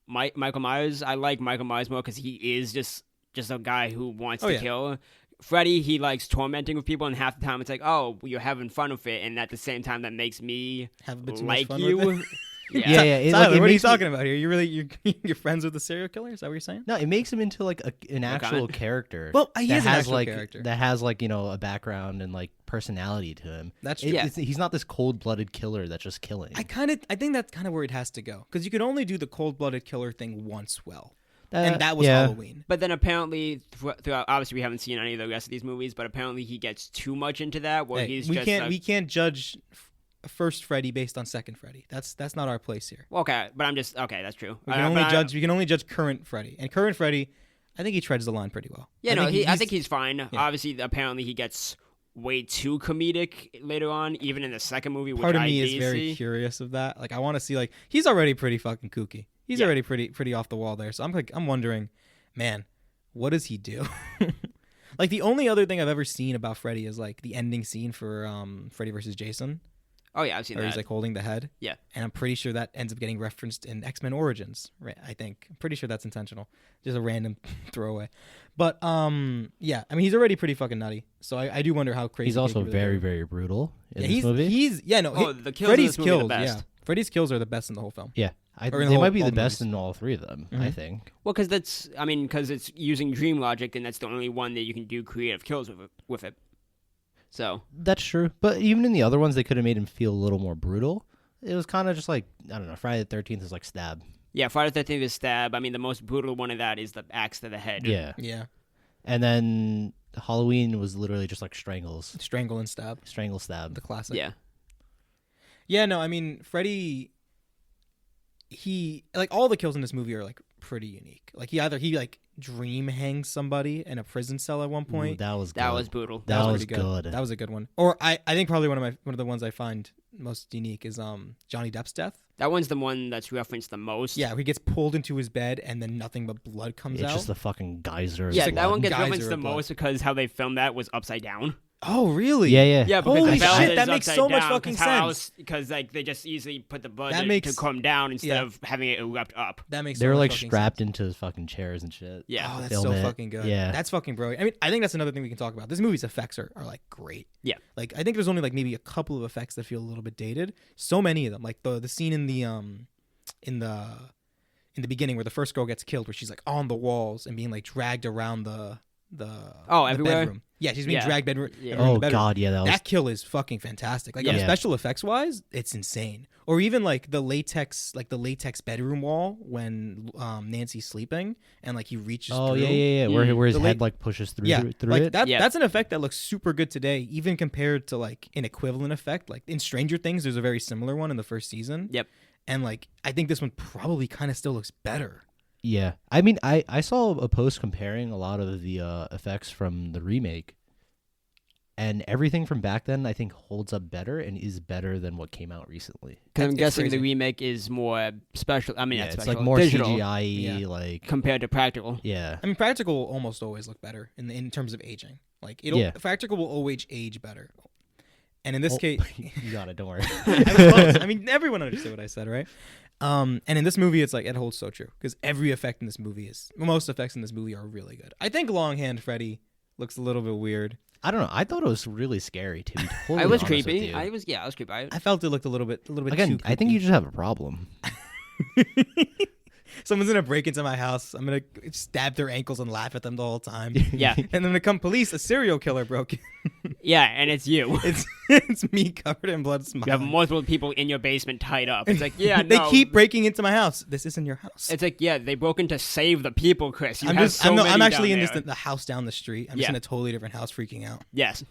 Michael Myers, I like Michael Myers more because he is just a guy who wants to kill. Freddy, he likes tormenting with people, and half the time it's like, oh, you're having fun with it, and at the same time that makes me Have a bit too like much fun you. with it. Yeah. Tyler, what are you talking about here? You're friends with the serial killer? Is that what you're saying? No, it makes him into like an actual character. Well, he is an actual like, character that has like, you know, a background and like personality to him. That's true. He's not this cold-blooded killer that's just killing. I think that's kind of where it has to go, because you could only do the cold-blooded killer thing once well. And that was Halloween. But then apparently, throughout, obviously we haven't seen any of the rest of these movies, but apparently he gets too much into that. Where we can't judge first Freddy based on second Freddy. That's not our place here. Okay, but that's true. We can only judge current Freddy, and current Freddy, I think he treads the line pretty well. Yeah, I think he's fine. Yeah. Obviously, apparently he gets way too comedic later on, even in the second movie. Part of me is very curious of that. Like, I want to see, like, he's already pretty fucking kooky. He's already pretty off the wall there. So I'm wondering, man, what does he do? Like, the only other thing I've ever seen about Freddy is like the ending scene for Freddy vs. Jason. Oh yeah, I've seen that. Where he's like holding the head. Yeah. And I'm pretty sure that ends up getting referenced in X-Men Origins. Right? I think. I'm pretty sure that's intentional. Just a random throwaway. But yeah, I mean, he's already pretty fucking nutty. So I do wonder how crazy. He's also very, very brutal in this movie. The kills Freddy's in this movie kills. are the best. Yeah. Freddy's kills are the best in the whole film. Yeah. They might be the best in all three of them, I think. Well, because it's using dream logic, and that's the only one that you can do creative kills with it. So that's true. But even in the other ones, they could have made him feel a little more brutal. It was kind of just like, I don't know, Friday the 13th is like stab. Yeah, Friday the 13th is stab. I mean, the most brutal one of that is the axe to the head. Yeah. Yeah. And then Halloween was literally just like strangles. Strangle and stab. Strangle, stab. The classic. Yeah. Yeah, no, I mean, Freddy, he, like, all the kills in this movie are, like, pretty unique. Like, he like dream hangs somebody in a prison cell at one point. Ooh, that was brutal. That was good. That was a good one. Or I think probably one of the ones I find most unique is Johnny Depp's death. That one's the one that's referenced the most. Yeah, where he gets pulled into his bed and then nothing but blood comes out. It's just the fucking geyser. Yeah, that one gets Geyser referenced the of blood. most because how they filmed that was upside down. Oh, really? Yeah. Yeah, because Holy the bell shit, is that makes upside so much down, fucking 'cause how sense. Because like they just easily put the blood That makes- to calm down instead yeah. of having it erupt up. That makes They so were much like fucking strapped sense. into fucking chairs and shit. Yeah. Oh, that's Film so it. fucking good. Yeah. That's fucking brilliant. I mean, I think that's another thing we can talk about. This movie's effects are like great. Yeah. Like I think there's only like maybe a couple of effects that feel a little bit dated. So many of them. Like the scene in the beginning where the first girl gets killed, where she's like on the walls and being like dragged around the everywhere? bedroom. Yeah, she's being Yeah. dragged Yeah. around Oh the bedroom. god, yeah, That kill is fucking fantastic. Like Yeah. special effects wise, it's insane. Or even like the latex bedroom wall when Nancy's sleeping and like he reaches Oh through. yeah. Where his The head like pushes through through like it. that's an effect that looks super good today, even compared to like an equivalent effect. Like in Stranger Things, there's a very similar one in the first season. Yep. And like I think this one probably kind of still looks better. Yeah, I mean, I saw a post comparing a lot of the effects from the remake, and everything from back then I think holds up better and is better than what came out recently. Because I'm It's guessing crazy. the remake is more special. I mean, Yeah, not it's special, like more digital CGI, Yeah. like compared to practical. yeah. I mean, practical will almost always look better in terms of aging. Like Yeah. practical will always age better. And in this Oh, case, you got it. Don't worry. I was close. I mean, everyone understood what I said, right? And in this movie, it's like it holds so true because every effect in this movie most effects in this movie are really good. I think Longhand Freddy looks a little bit weird. I don't know. I thought it was really scary to be totally I was honest with creepy. you. I was creepy. I felt it looked a little bit Again, too I think creepy. you just have a problem. Someone's gonna break into my house. I'm gonna stab their ankles and laugh at them the whole time. Yeah. And then when come police, a serial killer broke in. Yeah, and it's you. It's me covered in blood. You have Smiling. multiple people in your basement tied up. It's like, yeah, They no. keep breaking into my house. This isn't your house. It's like, yeah, they broke in to save the people, Chris. You I'm have just. so many I'm actually down in there. the house down the street. I'm just Yeah. in a totally different house, freaking out. Yes.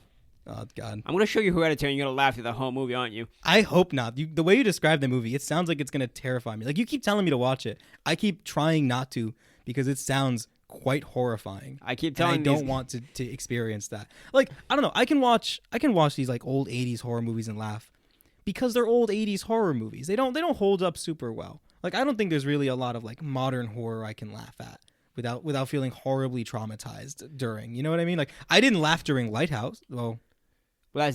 Oh God. I'm gonna show you Hereditary, and you're gonna laugh through the whole movie, aren't you? I hope not. The way you describe the movie, it sounds like it's gonna terrify me. Like you keep telling me to watch it. I keep trying not to because it sounds quite horrifying. I keep And telling I don't these- want to experience that. Like I don't know. I can watch these like old 80s horror movies and laugh because they're old 80s horror movies. They don't hold up super well. Like I don't think there's really a lot of like modern horror I can laugh at without feeling horribly traumatized during. You know what I mean? Like I didn't laugh during Lighthouse. Well,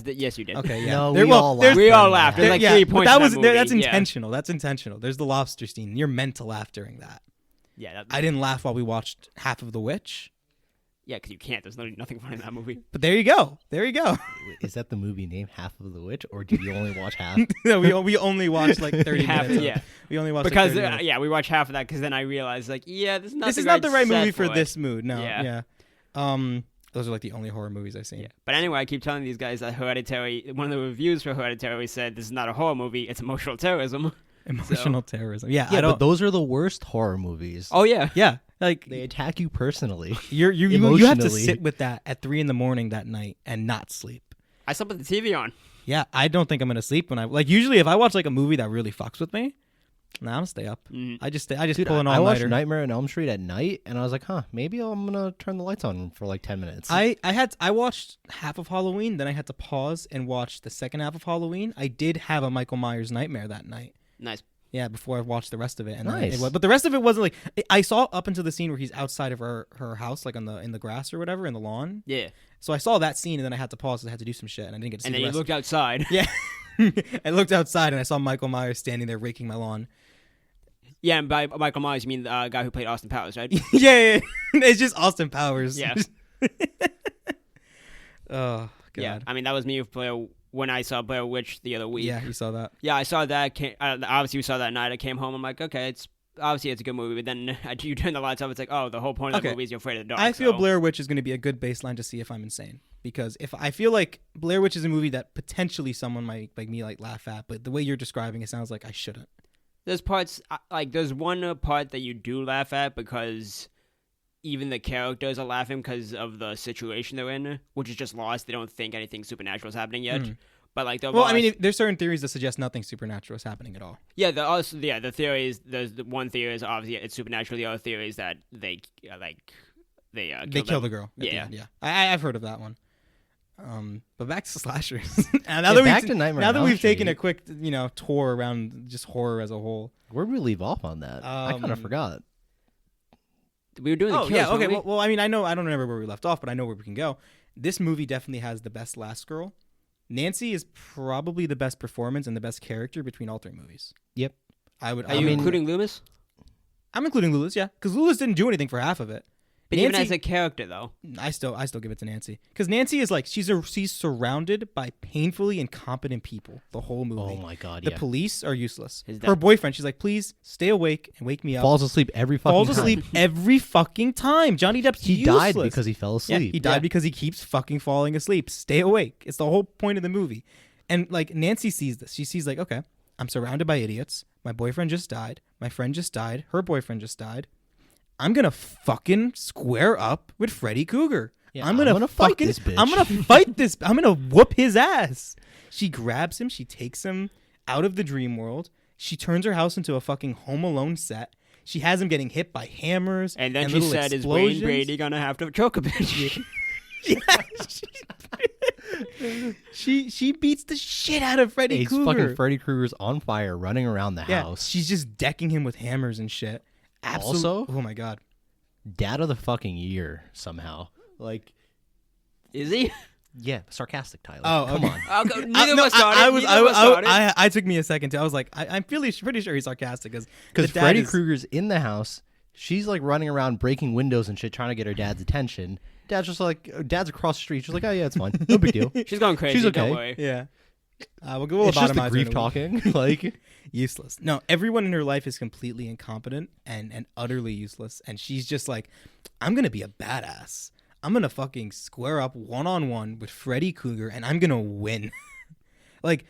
Yes, you did. okay, yeah. No, There- we well, all there's- laughed. We all during laughed. that. There's like yeah, 3 but points that in was that movie. that's Yeah. intentional. That's intentional. There's the lobster scene. You're meant to laugh during that. Yeah, I didn't laugh while we watched half of The Witch, yeah, because you can't. There's literally nothing funny in that movie. but there you go. There you go. Is that the movie name Half of the Witch, or did you only watch half? No, we only watched like 30 Half, minutes. yeah. We only watched Because like 30 minutes. we watched half of that because then I realized like, yeah, this is not This the is right not the right set movie for it. this mood. No. Yeah. Yeah. Those are like the only horror movies I've seen. Yeah. But anyway, I keep telling these guys that Hereditary. One of the reviews for Hereditary said this is not a horror movie; it's emotional terrorism. Emotional terrorism. Yeah, Yeah, I don't. but those are the worst horror movies. Oh yeah, Yeah, like They attack you personally. you have to emotionally. sit with that at 3 a.m. that night and not sleep. I slept with the TV on. Yeah, I don't think I'm gonna sleep when I like. Usually, if I watch like a movie that really fucks with me, nah, I'm gonna stay up. Mhm. I just Dude, pull an I all watched nighter. Nightmare on Elm Street at night, and I was like, maybe I'm gonna turn the lights on for like 10 minutes. I watched half of Halloween, then I had to pause and watch the second half of Halloween. I did have a Michael Myers nightmare that night. Nice. Yeah, before I watched the rest of it. And then Nice. but the rest of it wasn't like I saw up until the scene where he's outside of her house, like in the grass or whatever, in the lawn. Yeah. So I saw that scene and then I had to pause because I had to do some shit and I didn't get to see And the then you rest. looked outside. Yeah. I looked outside and I saw Michael Myers standing there raking my lawn. Yeah, and by Michael Myers, you mean the guy who played Austin Powers, right? Yeah. It's just Austin Powers. Yeah. Oh, God. Yeah. I mean, that was me with when I saw Blair Witch the other week. Yeah, you saw that. Yeah, I saw that. Obviously, we saw that night. I came home. I'm like, okay, it's a good movie. But then you turn the lights off. It's like, oh, the whole point of the Okay. movie is you're afraid of the dark. I feel so. Blair Witch is going to be a good baseline to see if I'm insane. Because if I feel like Blair Witch is a movie that potentially someone might like me like laugh at, but the way you're describing it sounds like I shouldn't. There's parts like there's one part that you do laugh at because even the characters are laughing because of the situation they're in, which is just lost. They don't think anything supernatural is happening yet. But like the Well, I mean, there's certain theories that suggest nothing supernatural is happening at all. yeah, the theory is there's the one theory is obviously it's supernatural. The other theory is that they They kill the them. girl. At the Yeah. end, yeah. I've heard of that one. But back to slashers. And now Yeah, that back we've, to Nightmare now on that Elm we've taken a Street. quick, tour around just horror as a whole. Where'd we leave off on that? I kind of forgot. We were doing the Oh kills, yeah, okay. weren't we? Well, I mean, I don't remember where we left off, but I know where we can go. This movie definitely has the best last girl. Nancy is probably the best performance and the best character between all three movies. Yep. I would. Are you including Loomis? I'm including Lewis, yeah, because Lewis didn't do anything for half of it. But Nancy, even as a character, though. I still give it to Nancy because Nancy is like she's surrounded by painfully incompetent people the whole movie. Oh my god, The yeah. police are useless. Is Her that- boyfriend, she's like, please stay awake and wake me up. Falls asleep every fucking Falls time. asleep every fucking time. Johnny Depp's He useless. died because he fell Yeah, asleep. he died because he keeps fucking falling asleep. Stay awake. It's the whole point of the movie. And like Nancy sees this. She sees like, okay, I'm surrounded by idiots. My boyfriend just died. My friend just died. Her boyfriend just died. I'm gonna fucking square up with Freddy Krueger. Yeah, I'm gonna fight fucking, this bitch. I'm gonna fight this. I'm gonna whoop his ass. She grabs him. She takes him out of the dream world. She turns her house into a fucking Home Alone set. She has him getting hit by hammers. And then she little said, is Wayne explosions. Brady going to have to choke a bitch? She beats the shit out of Freddy He's Krueger. fucking Freddy Krueger's on fire, running around the Yeah, house. she's just decking him with hammers and shit. Absolutely. Also- Oh my god. Dad of the fucking year somehow. Like, Is he? yeah, sarcastic Tyler. Oh, come okay. on. I'll go, I, neither no, of us got I it. was. Neither of us got it. I took me a second too. I was like, I'm pretty sure he's sarcastic Because Freddy Krueger's in the house. She's like running around breaking windows and shit, trying to get her dad's attention. Dad's just like, Dad's across the street. She's like, oh yeah, it's fine, no big deal. She's going crazy. She's okay. Don't worry. Yeah. We'll It's just the bottomize grief her. talking. Like, Useless. No, everyone in her life is completely incompetent and utterly useless. And she's just like, I'm gonna be a badass. I'm gonna fucking square up 1-on-1 with Freddy Krueger, and I'm gonna win. Like,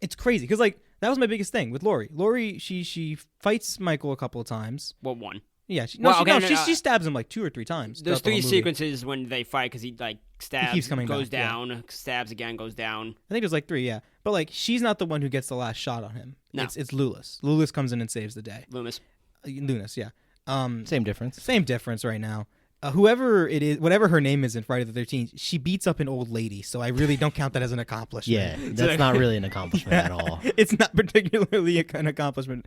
it's crazy because like that was my biggest thing with Laurie. Laurie, she fights Michael a couple of times. Well, one. Yeah, she stabs him like 2 or 3 times. There's throughout the whole 3 movie. sequences when they fight because he like stabs, keeps coming goes back, yeah. down, stabs again, goes down. I think there's like 3, yeah. But like she's not the one who gets the last shot on him. No. It's Loomis. Loomis comes in and saves the day. Loomis. Loomis, yeah. same difference. Same difference right now. Whoever it is, whatever her name is in Friday the 13th, she beats up an old lady. So I really don't count that as an accomplishment. Yeah, that's not really an accomplishment at all. It's not particularly an accomplishment.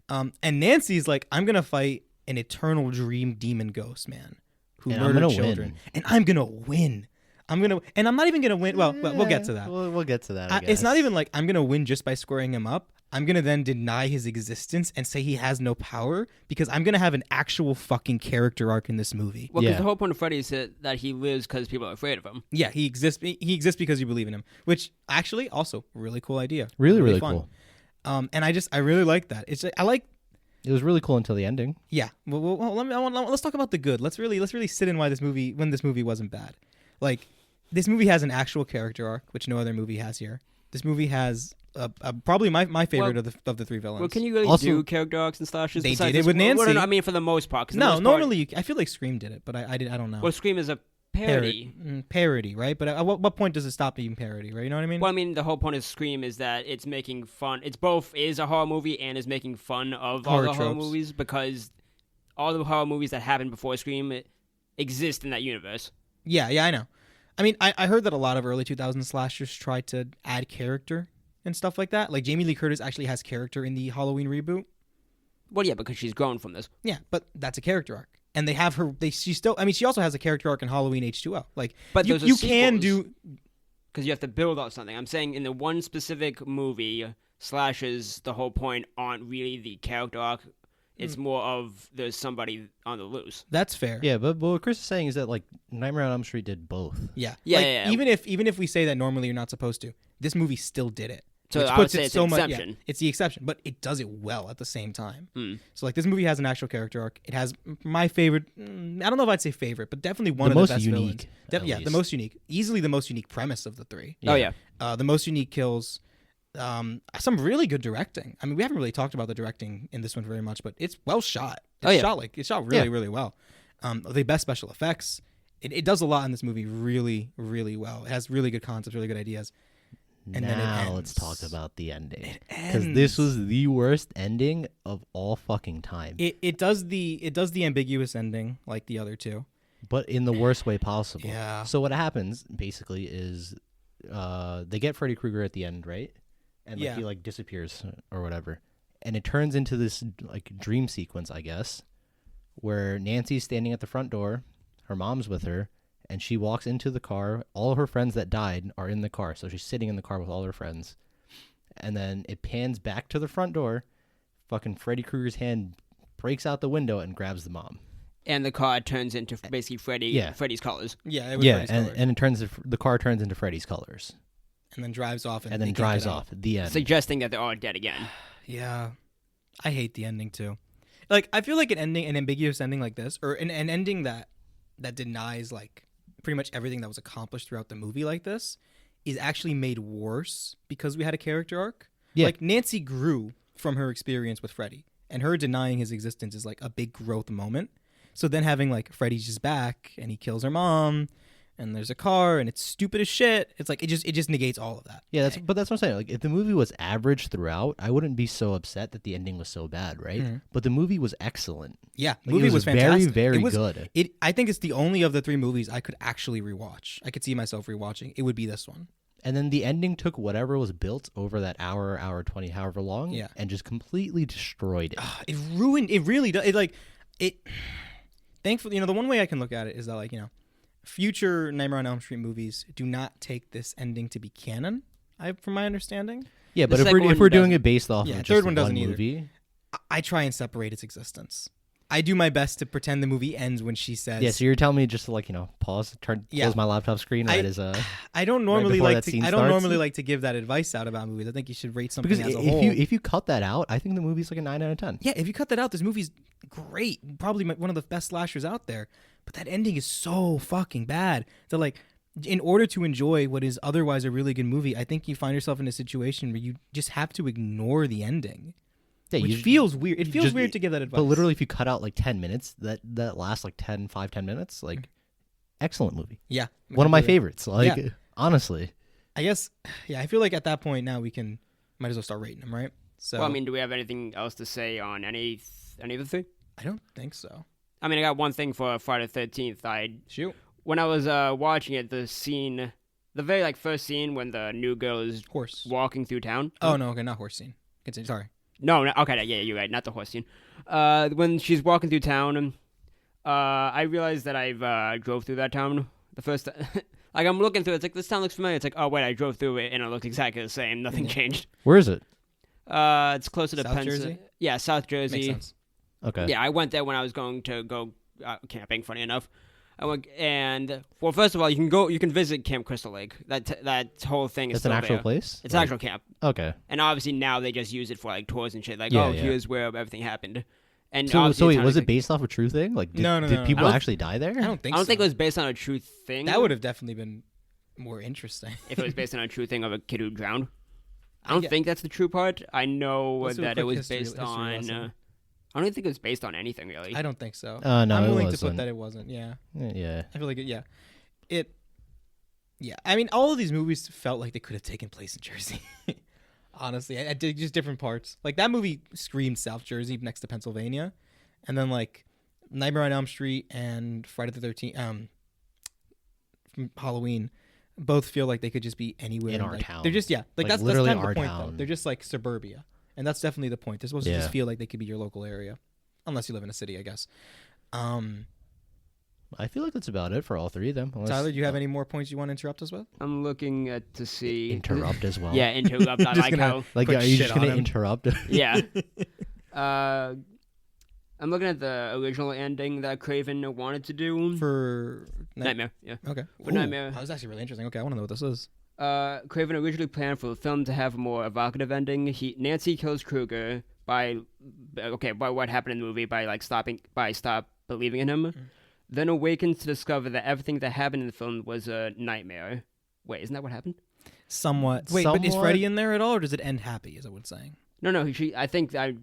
And Nancy's like, I'm gonna fight an eternal dream demon ghost man who And I'm murdered gonna children, win. and I'm gonna win. And I'm not even gonna win. Well, we'll get to that. We'll get to that. It's not even like I'm gonna win just by squaring him up. I'm gonna then deny his existence and say he has no power because I'm gonna have an actual fucking character arc in this movie. Well, because Yeah. the whole point of Freddy is that he lives because people are afraid of him. Yeah, he exists. He exists because you believe in him, which actually also really cool idea. really fun. cool. And I really like that. I like. It was really cool until the ending. Yeah. Well, let's talk about the good. Let's really sit in why this movie wasn't bad. Like, this movie has an actual character arc, which no other movie has here. This movie has probably my favorite of the 3 villains. Well, can you really Also- do character arcs and slashes? They besides did it this? with Well, Nancy. no, I mean, for the most part. 'cause the No, most part- normally I feel like Scream did it, but I don't know. Well, Scream is a parody. Parody, right? But at what point does it stop being parody, right? You know what I mean? Well, I mean, the whole point of Scream is that it's making fun. It's both is a horror movie and is making fun of all Horror the horror tropes. movies because all the horror movies that happened before Scream exist in that universe. Yeah, I know. I mean, I heard that a lot of early 2000s slashers tried to add character and stuff like that. Like Jamie Lee Curtis actually has character in the Halloween reboot. Well, yeah, because she's grown from this. Yeah, but that's a character arc. And they have her. She also has a character arc in Halloween H2O. Like, But you, those are you can sequels. do. Because you have to build out something. I'm saying in the one specific movie, slashes, the whole point aren't really the character arc. It's more of there's somebody on the loose. That's fair. Yeah, but what Chris is saying is that like Nightmare on Elm Street did both. Yeah. Yeah, Like, yeah. Even if we say that normally you're not supposed to, this movie still did it. So which I would puts say it it's so an much. exception. Yeah, it's the exception, but it does it well at the same time. Mm. So like this movie has an actual character arc. It has my favorite. I don't know if I'd say favorite, but definitely one The of the most best unique, villains. at The least. most unique. Easily the most unique premise of the 3. Oh, yeah. The most unique kills. Some really good directing. I mean, we haven't really talked about the directing in this one very much, but it's well shot. It's shot really, really well. The best special effects. It does a lot in this movie really, really well. It has really good concepts, really good ideas. And then it now let's ends. talk about the ending. It Because ends. this was the worst ending of all fucking time. It does the ambiguous ending like the other 2. but in the worst way possible. Yeah. So what happens basically is they get Freddy Krueger at the end, right? And Yeah. he like disappears or whatever. And it turns into this like dream sequence, I guess, where Nancy's standing at the front door, her mom's with her, and she walks into the car. All of her friends that died are in the car, so she's sitting in the car with all her friends. And then it pans back to the front door. Fucking Freddy Krueger's hand breaks out the window and grabs the mom. And the car turns into basically Yeah. Freddy's colors. Yeah, it was Yeah, Freddy's and, colors. and it turns the car turns into Freddy's colors, And then drives off, and then they can't drives get out. off. The end. Suggesting that they're all dead again. Yeah, I hate the ending too. Like, I feel like an ambiguous ending like this, or an ending that denies like pretty much everything that was accomplished throughout the movie like this, is actually made worse because we had a character arc. Yeah. Like, Nancy grew from her experience with Freddy, and her denying his existence is like a big growth moment. So then having like Freddy's just back and he kills her mom, and there's a car and it's stupid as shit. It's like it just negates all of that. Yeah, that's what I'm saying. Like, if the movie was average throughout, I wouldn't be so upset that the ending was so bad, right? Mhm. But the movie was excellent. Yeah, the Like, movie it was very, fantastic. very It was good. I think it's the only of the 3 movies I could actually rewatch. I could see myself rewatching. It would be this one. And then the ending took whatever was built over that hour 20, however long, Yeah. and just completely destroyed it. It ruined. It really does. It. Thankfully, the one way I can look at it is that, like, future Nightmare on Elm Street movies do not take this ending to be canon. From my understanding, Yeah, The but if second we're one doing doesn't. it based off Yeah, of third just one doesn't one either. movie, I try and separate its existence. I do my best to pretend the movie ends when she says. yeah. So you're telling me just to, like, pause, Yeah. close my laptop screen right as I don't normally before like that to. scene I don't starts? normally like to give that advice out about movies. I think you should rate something because as a whole. if you cut that out, I think the movie's like a 9 out of 10. Yeah, if you cut that out, this movie's great. Probably one of the best slashers out there. But that ending is so fucking bad. So, like, in order to enjoy what is otherwise a really good movie, I think you find yourself in a situation where you just have to ignore the ending. Yeah, Which feels weird. It feels weird to give that advice. But literally, if you cut out like 10 minutes, that lasts like 10 minutes, like, excellent movie. Yeah. One of my completely. favorites. Like, Yeah. honestly. I guess, yeah, I feel like at that point now might as well start rating them, right? So, Well, I mean, do we have anything else to say on any of the 3? I don't think so. I mean, I got one thing for Friday the 13th. Shoot. When I was watching it, the very first scene when the new girl is Horse. walking through town. Oh, no, okay, not horse scene. Continue. Sorry. No, okay, yeah, you're right, not the horse scene. When she's walking through town, I realized that I've drove through that town the first. Like, I'm looking through it, it's like, this town looks familiar. It's like, oh wait, I drove through it and it looked exactly the same. Nothing Yeah. changed. Where is it? It's closer to South Jersey? Yeah, South Jersey. Makes sense. Okay. Yeah, I went there when I was going to go camping. Funny enough, I went and well, first of all, you can visit Camp Crystal Lake. That whole thing is It's an still actual there. place? It's an actual camp, Okay. and obviously now they just use it for like tours and shit. Like, Yeah, oh, yeah. here's where everything happened. And So obviously wait, the town was is it like- based off a true thing? Like, did, No, did people I don't- actually die there? I don't think I don't so. think it was based on a true thing. That would have definitely been more interesting. if it was based on a true thing of a kid who drowned. I I don't get- think that's the true part. I know Let's do a that it quick was history based on. lesson. I don't even think it was based on anything really. I don't think so. No, I'm it willing to wasn't. put that it wasn't. Yeah. Yeah. I feel like yeah. Yeah. I mean, all of these movies felt like they could have taken place in Jersey. Honestly, I did just different parts. Like, that movie screamed South Jersey next to Pennsylvania, and then like Nightmare on Elm Street and Friday the 13th, Halloween, both feel like they could just be anywhere In our like, town. They're just Like, that's literally kind of our the point though. town. They're just like suburbia, and that's definitely the point. They're supposed to Yeah. just feel like they could be your local area, unless you live in a city, I guess. I feel like that's about it for all 3 of them. Unless, Tyler, do you have any more points you want to interrupt us with? I'm looking at to see interrupt as well? Yeah, interrupt. I Just like gonna- how. Like, Put are you shit just gonna on him. interrupt? Yeah. I'm looking at the original ending that Craven wanted to do For Nightmare. Yeah. Okay. For Nightmare. That was actually really interesting. Okay, I want to know what this is. Craven originally planned for the film to have a more evocative ending. Nancy kills Krueger by what happened in the movie by stop believing in him, then awakens to discover that everything that happened in the film was a nightmare. Wait, isn't that what happened? Somewhat. Wait, but is Somewhat. Freddy in there at all, or does it end happy? Is that what it's saying? No. I think I.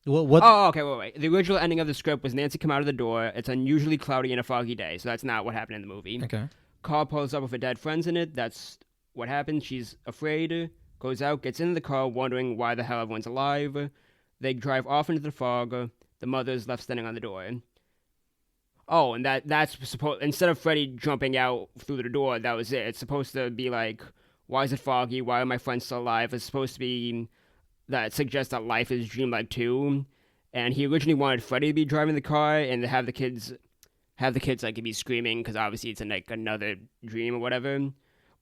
What? Oh, okay. Wait. The original ending of the script was Nancy come out of the door. It's unusually cloudy and a foggy day, so that's not what happened in the movie. Okay. Car pulls up with her dead friends in it. That's what happens. She's afraid, goes out, gets into the car, wondering why the hell everyone's alive. They drive off into the fog. The mother is left standing on the door. oh, and that's supposed, instead of Freddy jumping out through the door, that was it. It's supposed to be like, why is it foggy? Why are my friends still alive? It's supposed to be that suggests that life is dreamlike too. And he originally wanted Freddy to be driving the car and to have the kids like be screaming because obviously it's like another dream or whatever.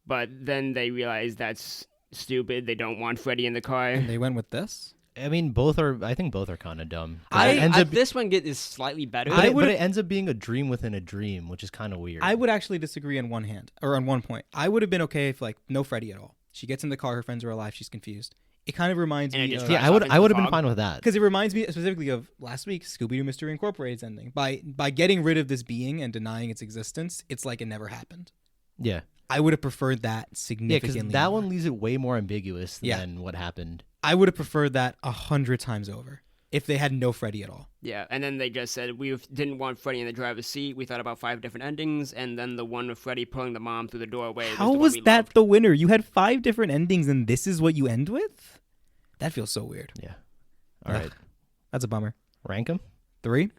But then they realized that's stupid. They don't want Freddy in the car. And they went with this. I mean, I think both are kind of dumb. This one is slightly better. But it ends up being a dream within a dream, which is kind of weird. I would actually disagree on one point. I would have been okay if like no Freddy at all. She gets in the car, her friends are alive, she's confused. It kind of reminds me of... Yeah, I would have been fine with that. Because it reminds me specifically of last week's Scooby-Doo Mystery Incorporated's ending. By getting rid of this being and denying its existence, it's like it never happened. Yeah. I would have preferred that significantly. Yeah, because that one leaves it way more ambiguous than what happened. I would have preferred that 100 times over if they had no Freddy at all. Yeah, and then they just said, we didn't want Freddy in the driver's seat. We thought about 5 different endings, and then the one with Freddy pulling the mom through the doorway. How was that the winner? You had 5 different endings, and this is what you end with? That feels so weird. Yeah. All right. That's a bummer. Rank them? 3?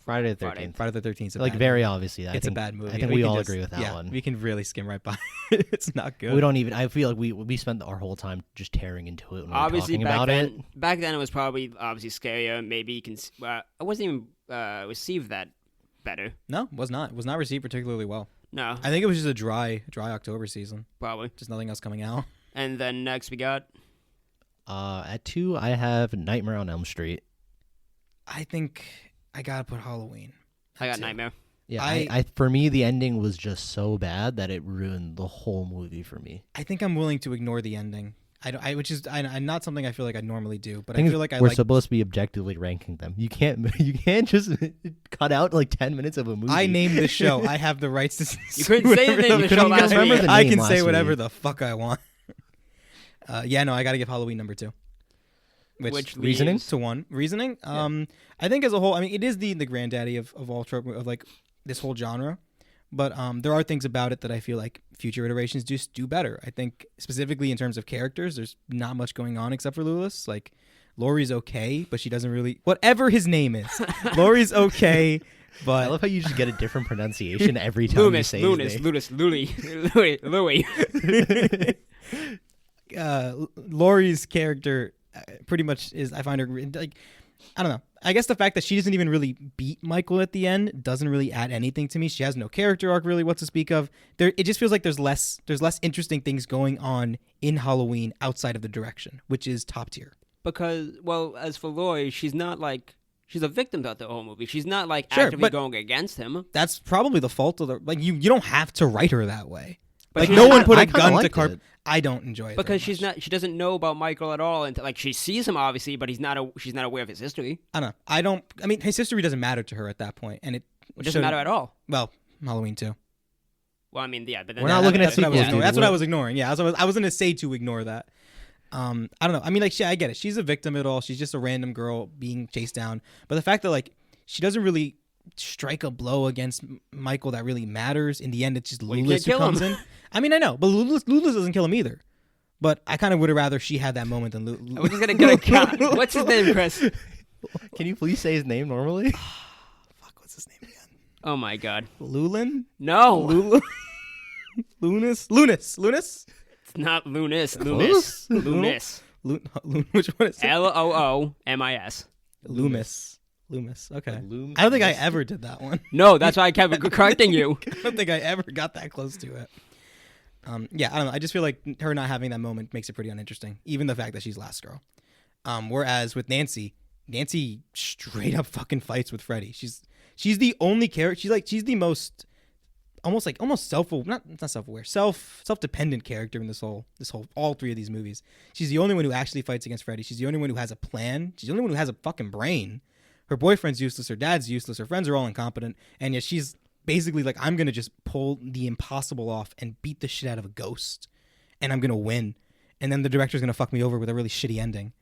Friday the 13th. Friday the 13th. Like, very obviously. It's a bad movie. I think we all agree with that one. We can really skim right by it. It's not good. We don't even... I feel like we spent our whole time just tearing into it when obviously, we were talking about it. Back then, it was probably obviously scarier. Maybe you can... I wasn't even received that better. No, it was not. It was not received particularly well. No. I think it was just a dry October season. Probably. Just nothing else coming out. And then next we got... At 2, I have Nightmare on Elm Street. I think I gotta put Halloween. I got Nightmare. Yeah, I for me, the ending was just so bad that it ruined the whole movie for me. I think I'm willing to ignore the ending. Which is not something I feel like I normally do, but I feel like we're supposed to be objectively ranking them. You can't just cut out like 10 minutes of a movie. I named this show. I have the rights to. You couldn't say the name of the show last week. I can say whatever the fuck I want. I gotta give Halloween number 2. Which reasoning to 1 reasoning. I think as a whole, I mean, it is the granddaddy of all trope of like this whole genre, but there are things about it that I feel like future iterations just do better. I think specifically in terms of characters, there's not much going on except for Loomis. Like Laurie's okay, but she doesn't really whatever his name is. Laurie's okay. But I love how you just get a different pronunciation every time you say his name. Louis. Laurie's character pretty much is, I find her like, I don't know. I guess the fact that she doesn't even really beat Michael at the end doesn't really add anything to me. She has no character arc really what to speak of. It just feels like there's less interesting things going on in Halloween outside of the direction, which is top tier. Because, well, as for Laurie, she's not like, she's a victim throughout the whole movie. She's not like actively going against him. That's probably the fault of you don't have to write her that way. But like no one put a gun to Carp. I don't enjoy it because she doesn't know about Michael at all, and like she sees him obviously, but she's not aware of his history. I don't know. I mean, his history doesn't matter to her at that point, and it doesn't matter at all. Well, Halloween 2. Well, I mean, yeah, but then we're not looking at sequels. That's what I was ignoring. Yeah, I was gonna say to ignore that. I don't know. I mean, like, I get it. She's a victim at all. She's just a random girl being chased down. But the fact that like she doesn't really strike a blow against Michael that really matters. In the end, it's just Loomis who comes in. I mean, I know, but Loomis doesn't kill him either. But I kind of would have rather she had that moment than Loomis. We're just gonna get a count. What's his name, Chris? Can you please say his name normally? Fuck, what's his name again? Oh my god. Lulin? No. Lunas? It's not Loomis. Loomis. Which one is it? Loomis. Loomis. Okay. I don't think I ever did that one. No, that's why I kept correcting you. I don't think I ever got that close to it. Yeah, I don't know. I just feel like her not having that moment makes it pretty uninteresting. Even the fact that she's last girl. Whereas with Nancy straight up fucking fights with Freddy. She's the only character. She's the most almost self-dependent character in this whole all 3 of these movies. She's the only one who actually fights against Freddy. She's the only one who has a plan. She's the only one who has a fucking brain. Her boyfriend's useless. Her dad's useless. Her friends are all incompetent. And yet she's basically like, I'm going to just pull the impossible off and beat the shit out of a ghost. And I'm going to win. And then the director's going to fuck me over with a really shitty ending.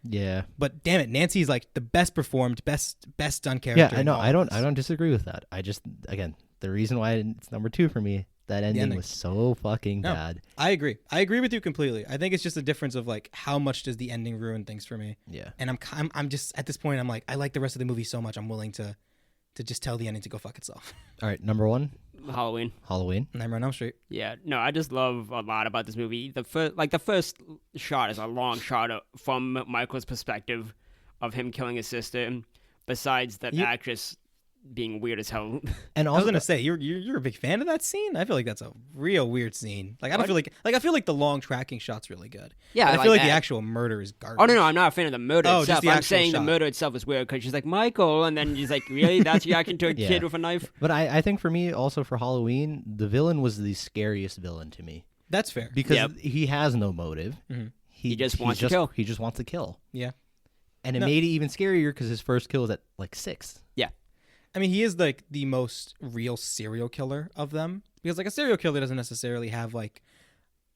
Yeah. But damn it, Nancy's like the best performed, best done character. Yeah, I know. I don't disagree with that. I just, again, the reason why it's number 2 for me, that ending was so fucking bad. I agree. I agree with you completely. I think it's just a difference of like how much does the ending ruin things for me. Yeah. And I'm just at this point I'm like, I like the rest of the movie so much I'm willing to to just tell the ending to go fuck itself. All right, number 1, Halloween. Halloween. Nightmare on Elm Street. Yeah, no, I just love a lot about this movie. The first shot is a long shot from Michael's perspective of him killing his sister. Besides that actress being weird as hell. And I was gonna say you're a big fan of that scene. I feel like that's a real weird scene. Like I don't feel like I feel like the long tracking shot's really good. Yeah, but I feel like that. the actual murder is garbage. Oh no, I'm not a fan of the murder Oh, itself. just the I'm actual saying shot. the murder itself is weird because she's like Michael, and then she's like, really? That's reacting to a Yeah. kid with a knife? But I think for me, also for Halloween, the villain was the scariest villain to me That's fair. because he has no motive. Mm-hmm. He just wants to kill. He just wants to kill. Yeah. And it made it even scarier because his first kill was at like 6. Yeah. I mean, he is like the most real serial killer of them because like a serial killer doesn't necessarily have like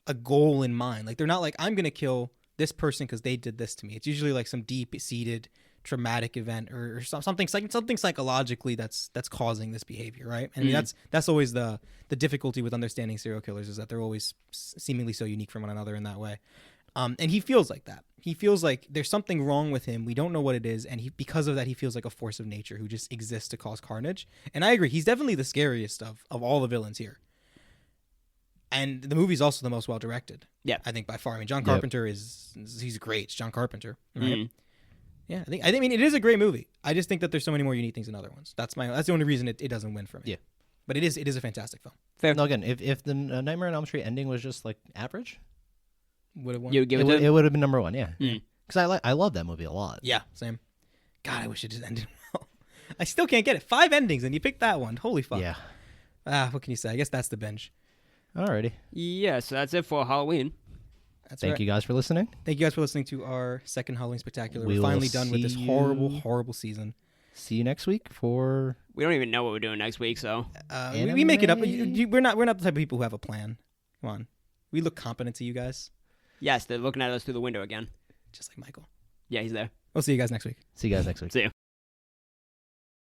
a goal in mind. Like they're not like I'm gonna kill this person because they did this to me. It's usually like some deep-seated traumatic event or something psychologically that's causing this behavior, right? And that's always the difficulty with understanding serial killers is that they're always seemingly so unique from one another in that way. And he feels like that. He feels like there's something wrong with him. We don't know what it is. And because of that, he feels like a force of nature who just exists to cause carnage. And I agree. He's definitely the scariest of all the villains here. And the movie's also the most well-directed. Yeah. I think by far. I mean, John Carpenter he's great. It's John Carpenter. Right? Yeah. I mean, it is a great movie. I just think that there's so many more unique things than other ones. That's the only reason it doesn't win for me. Yeah. But it is a fantastic film. Fair. No, again, if the Nightmare on Elm Street ending was just like average, Would have won. You would give it it would have been number 1, yeah. Mm. Because I love that movie a lot. Yeah, same. God, I wish it just ended well. I still can't get it. 5 endings, and you picked that one. Holy fuck. Yeah. What can you say? I guess that's the binge. Alrighty. Yeah, so that's it for Halloween. That's Thank right. you guys for listening. Thank you guys for listening to our second Halloween Spectacular. We We're will finally done with this see horrible, you- horrible season. See you next week for We don't even know what we're doing next week, so We make it up. Anime. We're not the type of people who have a plan. Come on. We look competent to you guys, yes, they're looking at us through the window again. just like Michael. Yeah, he's there. We'll see you guys next week. See you guys next week. See you.